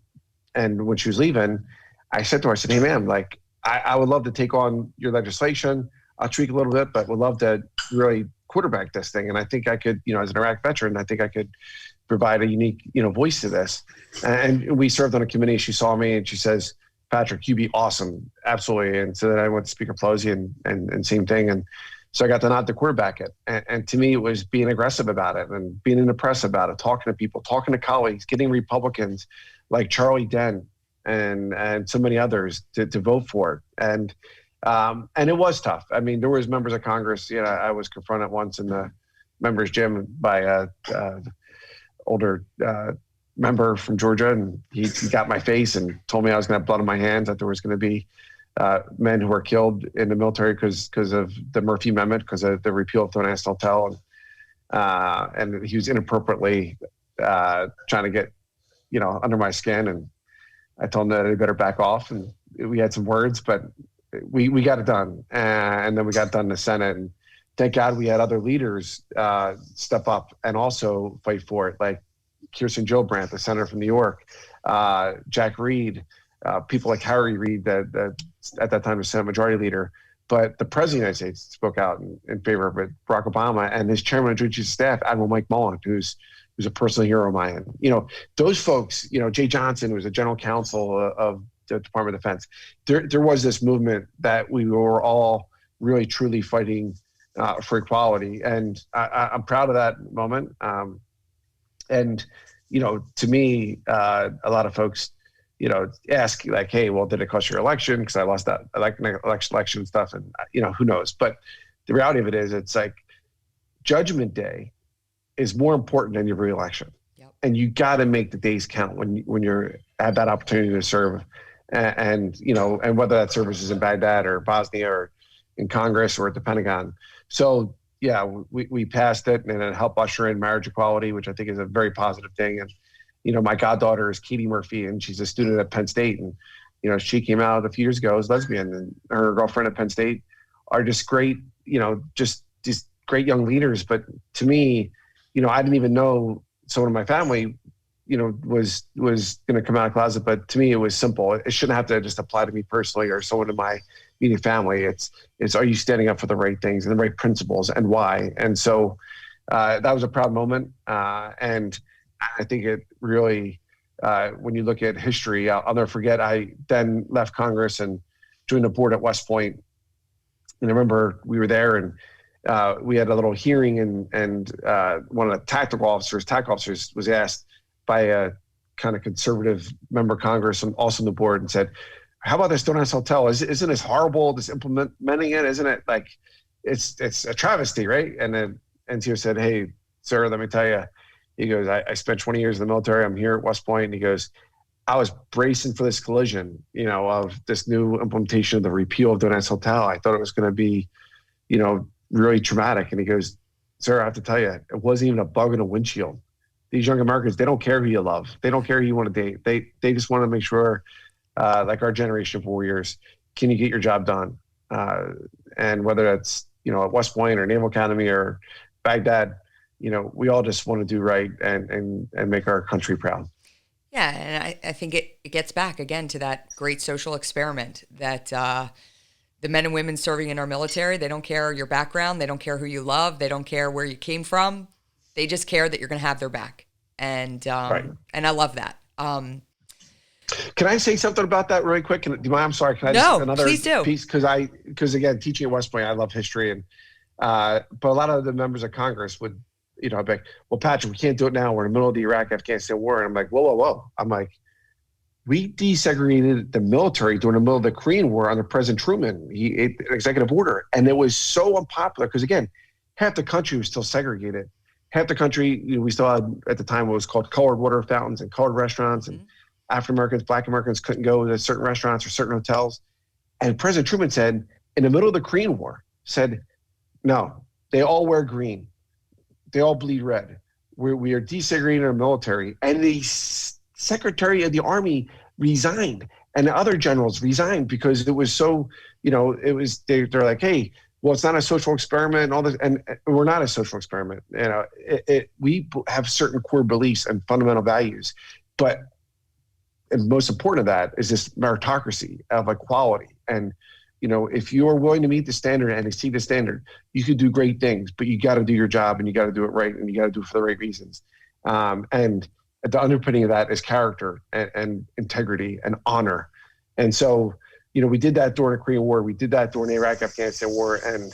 B: And when she was leaving, I said to her, I said, hey, ma'am, like, I would love to take on your legislation. I'll tweak a little bit, but would love to really quarterback this thing. And I think I could, as an Iraq veteran, I think I could provide a unique, voice to this. And we served on a committee. She saw me and she says, Patrick, you'd be awesome. Absolutely. And so then I went to Speaker Pelosi and same thing. And so I got to nod to quarterback it. And to me, it was being aggressive about it and being in the press about it, talking to people, talking to colleagues, getting Republicans like Charlie Dent and so many others to vote for it. And it was tough. I mean, there was members of Congress, I was confronted once in the members' gym by a older member from Georgia, and he got my face and told me I was going to have blood on my hands, that there was going to be men who were killed in the military because of the Murphy Amendment, because of the repeal of Don't Ask, Don't Tell. And he was inappropriately trying to get, under my skin. And I told him that I better back off. And we had some words, but we got it done. And then we got done in the Senate. And thank God we had other leaders step up and also fight for it, like Kirsten Gillibrand, the senator from New York, Jack Reed, people like Harry Reid, that at that time was Senate Majority Leader. But the President of the United States spoke out in favor of it, Barack Obama, and his chairman of Joint Chiefs of Staff, Admiral Mike Mullen, who's a personal hero of mine. Those folks, Jay Johnson, who was a general counsel of the Department of Defense. There was this movement that we were all really, truly fighting for equality. And I'm proud of that moment. And to me, a lot of folks, ask like, hey, well, did it cost your election? Because I lost that election stuff, and who knows? But the reality of it is, it's like Judgment Day is more important than your reelection. Yep. And you got to make the days count when you're have that opportunity to serve, and whether that service is in Baghdad or Bosnia or in Congress or at the Pentagon. So yeah, we passed it, and it helped usher in marriage equality, which I think is a very positive thing. And my goddaughter is Katie Murphy, and she's a student at Penn State, and she came out a few years ago as lesbian, and her girlfriend at Penn State are just great, just these great young leaders. But to me, I didn't even know someone in my family, was going to come out of the closet. But to me, it was simple. It shouldn't have to just apply to me personally or someone in my immediate family. It's are you standing up for the right things and the right principles, and why? And so that was a proud moment. And I think it really, when you look at history, I'll never forget, I then left Congress and joined the board at West Point. And I remember we were there, and we had a little hearing, and one of the tactical officers was asked by a kind of conservative member of Congress and also on the board, and said, how about this Don't Ask, Don't Tell? Isn't this horrible, this implementing it? Isn't it like, it's a travesty, right? And then NCO said, hey, sir, let me tell you, he goes, I spent 20 years in the military. I'm here at West Point. And he goes, I was bracing for this collision, of this new implementation of the repeal of Don't Ask, Don't Tell. I thought it was going to be, really traumatic. And he goes, sir, I have to tell you, it wasn't even a bug in a windshield. These young Americans, they don't care who you love. They don't care who you want to date. They just want to make sure, like our generation of warriors, can you get your job done? And whether that's, at West Point or Naval Academy or Baghdad, we all just want to do right and make our country proud.
A: Yeah, and I think it gets back again to that great social experiment that the men and women serving in our military, they don't care your background, they don't care who you love, they don't care where you came from, they just care that you're going to have their back, and right. And I love that.
B: Can I say something about that really quick? Do you mind? I'm sorry. Can I just another
A: please do.
B: piece? Because again, teaching at West Point, I love history, and but a lot of the members of Congress would, be like, well, Patrick, we can't do it now. We're in the middle of the Iraq-Afghanistan war. And I'm like, whoa. I'm like, we desegregated the military during the middle of the Korean War under President Truman, an executive order. And it was so unpopular because, again, half the country was still segregated. Half the country, we still had, at the time, what was called colored water fountains and colored restaurants. And African Americans, Black Americans couldn't go to certain restaurants or certain hotels. And President Truman said, in the middle of the Korean War, said, no, they all wear green. They all bleed red. We are desegregating our military. And the Secretary of the Army resigned, and the other generals resigned because it was so, they're like, hey, well, it's not a social experiment and all this, and we're not a social experiment. We have certain core beliefs and fundamental values, but and most important of that is this meritocracy of equality. And if you are willing to meet the standard and exceed the standard, you could do great things, but you got to do your job and you got to do it right and you got to do it for the right reasons. And the underpinning of that is character and integrity and honor. And so, we did that during the Korean War. We did that during the Iraq-Afghanistan war. And,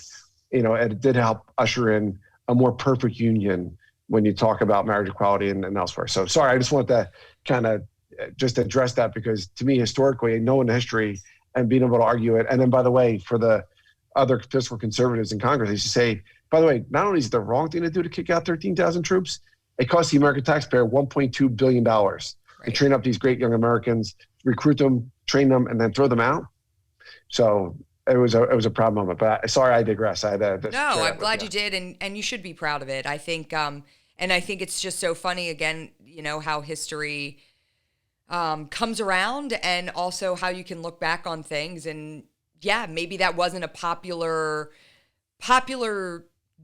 B: it did help usher in a more perfect union when you talk about marriage equality and elsewhere. So sorry, I just want to kind of just address that because to me, historically, knowing the history and being able to argue it. And then, by the way, for the other fiscal conservatives in Congress, they should say, by the way, not only is it the wrong thing to do to kick out 13,000 troops, it costs the American taxpayer $1.2 billion to train up these great young Americans, recruit them, train them, and then throw them out. So it was a proud moment. But sorry, I digress.
A: No, I'm glad you did, and you should be proud of it. I think, and I think it's just so funny again, how history comes around, and also how you can look back on things. And yeah, maybe that wasn't a popular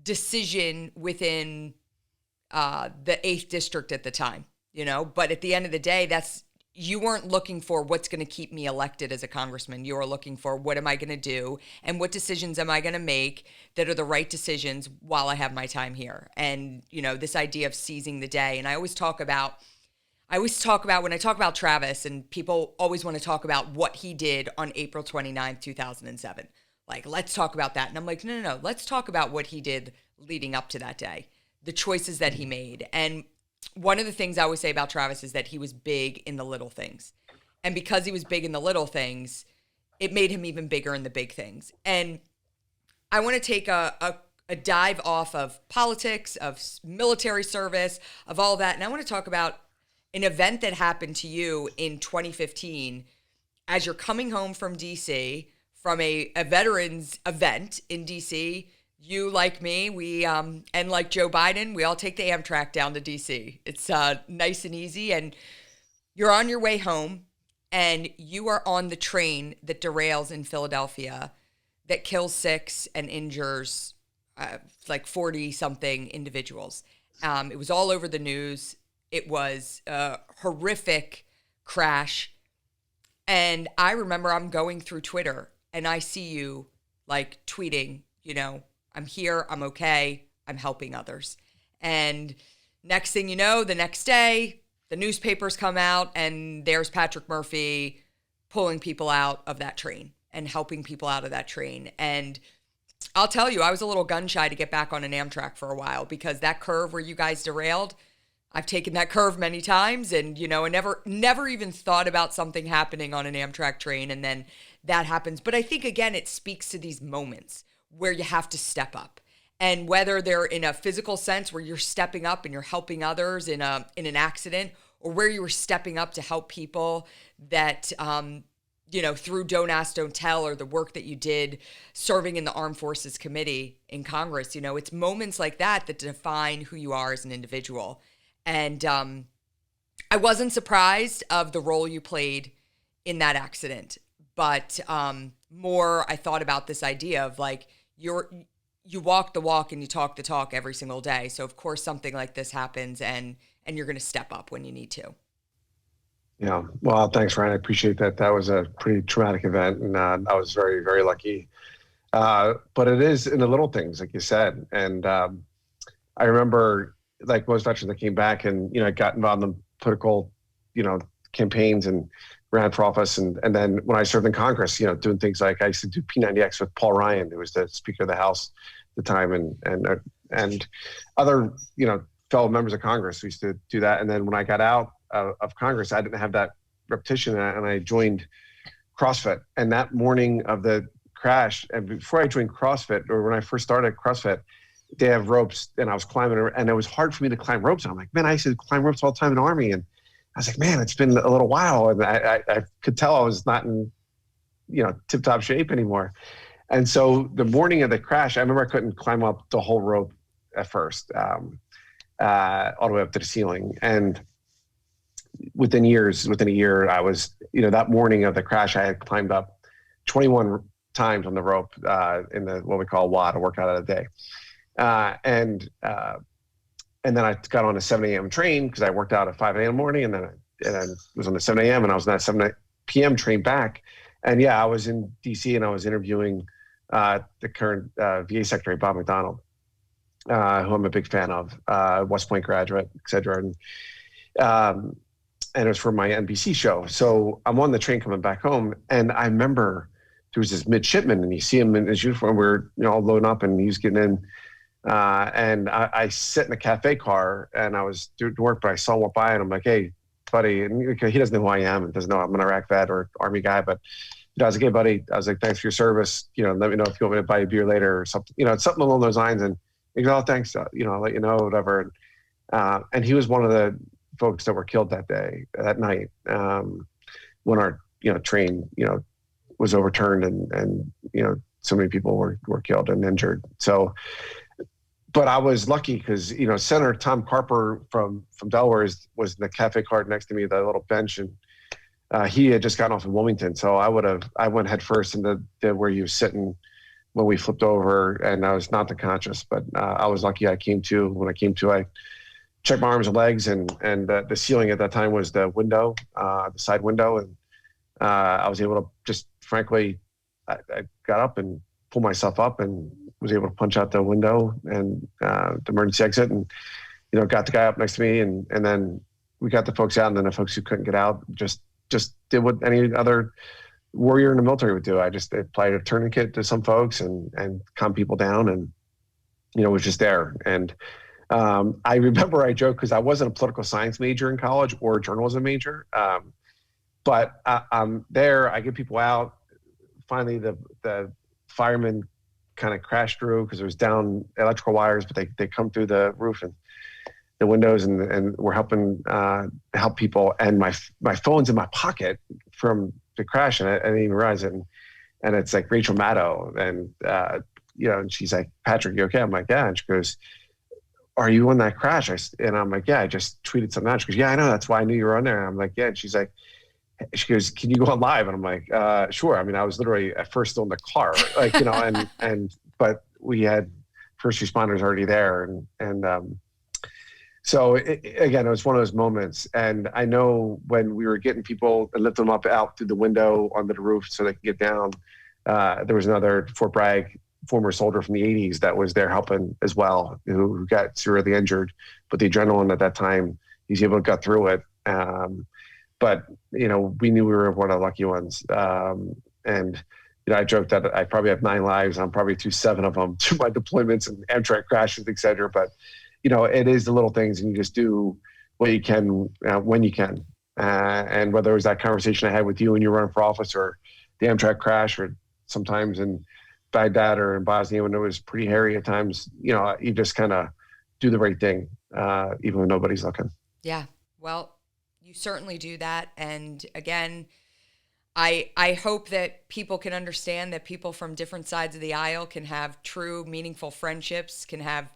A: decision within the 8th district at the time, but at the end of the day, you weren't looking for what's going to keep me elected as a congressman. You were looking for what am I going to do and what decisions am I going to make that are the right decisions while I have my time here. And, this idea of seizing the day. And I always talk about when I talk about Travis, and people always want to talk about what he did on April 29th, 2007. Like, let's talk about that. And I'm like, no. Let's talk about what he did leading up to that day, the choices that he made. And one of the things I always say about Travis is that he was big in the little things. And because he was big in the little things, it made him even bigger in the big things. And I want to take a dive off of politics, of military service, of all that. And I want to talk about an event that happened to you in 2015 as you're coming home from D.C., from a veterans event in D.C. You, like me, and like Joe Biden, we all take the Amtrak down to D.C. It's nice and easy, and you're on your way home, and you are on the train that derails in Philadelphia that kills 6 and injures like 40-something individuals. It was all over the news. It was a horrific crash. And I remember I'm going through Twitter, and I see you, like, tweeting, I'm here, I'm okay, I'm helping others. And next thing you know, the next day, the newspapers come out, and there's Patrick Murphy pulling people out of that train and helping people out of that train. And I'll tell you, I was a little gun shy to get back on an Amtrak for a while, because that curve where you guys derailed, I've taken that curve many times, and, I never even thought about something happening on an Amtrak train, and then that happens. But I think, again, it speaks to these moments where you have to step up. And whether they're in a physical sense where you're stepping up and you're helping others in an accident, or where you were stepping up to help people that, through Don't Ask, Don't Tell, or the work that you did serving in the Armed Forces Committee in Congress, it's moments like that that define who you are as an individual. And I wasn't surprised of the role you played in that accident, but more I thought about this idea of, like, you walk the walk and you talk the talk every single day. So of course something like this happens, and you're going to step up when you need to.
B: Yeah. Well, thanks, Ryan. I appreciate that. That was a pretty traumatic event, and I was very, very lucky. But it is in the little things, like you said. And I remember, like most veterans that came back and, got involved in the political, campaigns and ran for office. And then when I served in Congress, doing things like I used to do P90X with Paul Ryan, who was the Speaker of the House at the time, and other, fellow members of Congress. We used to do that. And then when I got out of Congress, I didn't have that repetition, and I joined CrossFit. And that morning of the crash, and before I joined CrossFit, or when I first started CrossFit, they have ropes, and I was climbing, and it was hard for me to climb ropes. And I'm like, man, I used to climb ropes all the time in the Army. And I was like, man, it's been a little while. And I could tell I was not in, tip-top shape anymore. And so the morning of the crash, I remember I couldn't climb up the whole rope at first, all the way up to the ceiling. And within a year, I was, that morning of the crash, I had climbed up 21 times on the rope in the what we call WOD, a workout of the day. And then I got on a 7 a.m. train because I worked out at 5 a.m. in the morning, and then was on the 7 a.m. and I was on that 7 p.m. train back. And yeah, I was in DC and I was interviewing the current VA Secretary, Bob McDonald, who I'm a big fan of, West Point graduate, et cetera. And it was for my NBC show. So I'm on the train coming back home, and I remember there was this midshipman, and you see him in his uniform. We're all loading up, and he's getting in. And I sit in a cafe car, and I was doing work, but I saw him walk by, and I'm like, hey, buddy. And he doesn't know who I am, and doesn't know I'm an Iraq vet or Army guy, but I was like, hey, buddy. I was like, thanks for your service. Let me know if you want me to buy you a beer later or something. It's something along those lines. And he goes, oh, thanks. I'll let you know, whatever. And he was one of the folks that were killed that night, when our train was overturned, and so many people were killed and injured. So, but I was lucky because Senator Tom Carper from Delaware was in the cafe car next to me, the little bench, and he had just gotten off in Wilmington. So I went head first into where he was sitting when we flipped over, and I was not conscious, but I was lucky. I came to. When I came to, I checked my arms and legs, and the ceiling at that time was the window, the side window, and I was able to just, frankly, I got up and pulled myself up and was able to punch out the window and the emergency exit, and got the guy up next to me, and then we got the folks out, and then the folks who couldn't get out just did what any other warrior in the military would do. I just applied a tourniquet to some folks and calmed people down, and was just there. And I remember I joked because I wasn't a political science major in college or a journalism major, but I'm there. I get people out. Finally, the firemen kind of crashed through because it was down electrical wires, but they come through the roof and the windows, and we're helping help people. And my phone's in my pocket from the crash, and I didn't even realize it. And it's like Rachel Maddow, and and she's like, Patrick, you okay? I'm like, yeah. And she goes, are you on that crash? And I'm like, yeah, I just tweeted something out. She goes, yeah, I know. That's why I knew you were on there. And I'm like, yeah. And she goes, can you go on live? And I'm like, sure. I mean, I was literally at first still in the car, but we had first responders already there. So again, it was one of those moments. And I know when we were getting people and lifting them up out through the window onto the roof so they could get down, there was another Fort Bragg former soldier from the 80s that was there helping as well, who got severely injured. But the adrenaline at that time, he's able to get through it. But we knew we were one of the lucky ones. And I joked that I probably have 9 lives. I'm probably through 7 of them through my deployments and Amtrak crashes, et cetera. But it is the little things, and you just do what you can when you can. And whether it was that conversation I had with you when you were running for office, or the Amtrak crash, or sometimes in Baghdad or in Bosnia when it was pretty hairy at times, you just kind of do the right thing, even when nobody's looking.
A: Yeah, well, you certainly do that. And again, I hope that people can understand that people from different sides of the aisle can have true, meaningful friendships, can have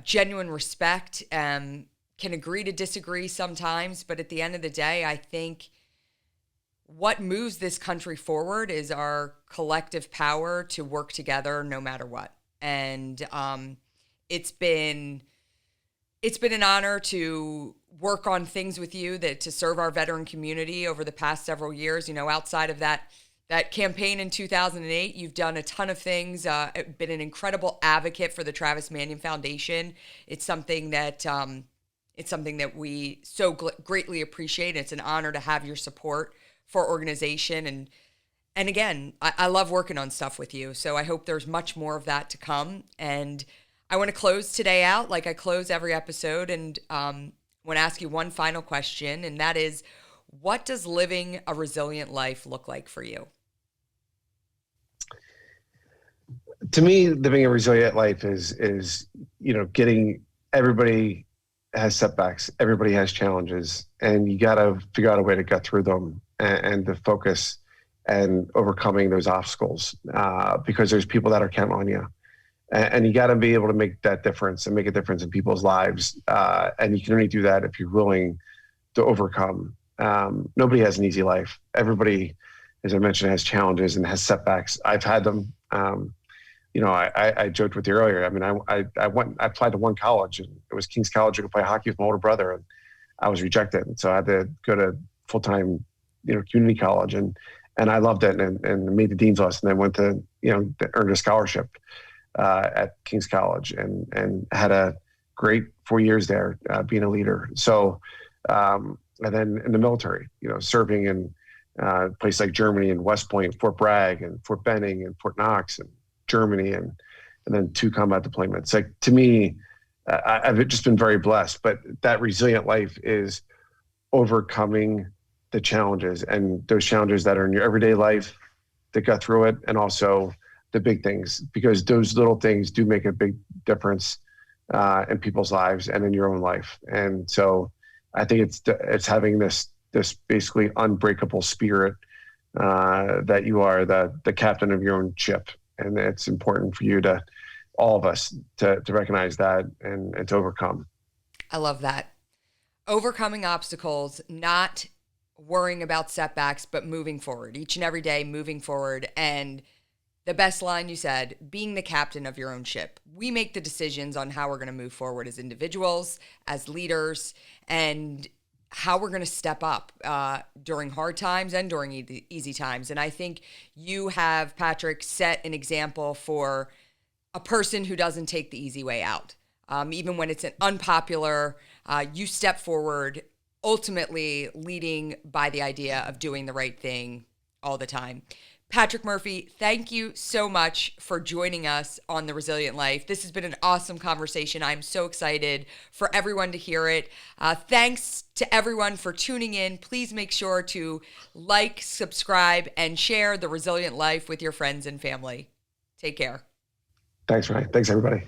A: genuine respect, can agree to disagree sometimes. But at the end of the day, I think what moves this country forward is our collective power to work together no matter what. And it's been an honor to work on things with you, to serve our veteran community over the past several years. Outside of that campaign in 2008, you've done a ton of things, been an incredible advocate for the Travis Manion Foundation. It's something that It's something that we so greatly appreciate. It's an honor to have your support for our organization. And again, I love working on stuff with you. So I hope there's much more of that to come. And I want to close today out like I close every episode. And want to ask you one final question. And that is, what does living a resilient life look like for you?
B: To me, living a resilient life is getting, everybody has setbacks, everybody has challenges, and you got to figure out a way to get through them and to focus and overcoming those obstacles because there's people that are counting on you, and you got to be able to make that difference and make a difference in people's lives, and you can only do that if you're willing to overcome. Nobody has an easy life. Everybody, as I mentioned, has challenges and has setbacks. I've had them. I joked with you earlier. I mean, I applied to one college, and it was King's College. I could play hockey with my older brother, and I was rejected. And so I had to go to full-time, community college, and I loved it, and made the dean's list, and then went to, earned a scholarship at King's College, and had a great 4 years there being a leader. So, and then in the military, serving in places like Germany and West Point, Fort Bragg, and Fort Benning, and Fort Knox, and Germany, and then 2 combat deployments. Like, to me, I've just been very blessed. But that resilient life is overcoming the challenges, and those challenges that are in your everyday life, that got through it, and also the big things, because those little things do make a big difference in people's lives and in your own life. And so I think it's having this basically unbreakable spirit that you are the captain of your own ship. And it's important for you all of us to recognize that and to overcome.
A: I love that. Overcoming obstacles, not worrying about setbacks, but moving forward each and every day, moving forward. And the best line you said, being the captain of your own ship. We make the decisions on how we're going to move forward as individuals, as leaders, and how we're going to step up during hard times and during easy times. And I think you have, Patrick, set an example for a person who doesn't take the easy way out. Even when it's an unpopular, you step forward, ultimately leading by the idea of doing the right thing all the time. Patrick Murphy, thank you so much for joining us on The Resilient Life. This has been an awesome conversation. I'm so excited for everyone to hear it. Thanks to everyone for tuning in. Please make sure to like, subscribe, and share The Resilient Life with your friends and family. Take care.
B: Thanks, Ryan. Thanks, everybody.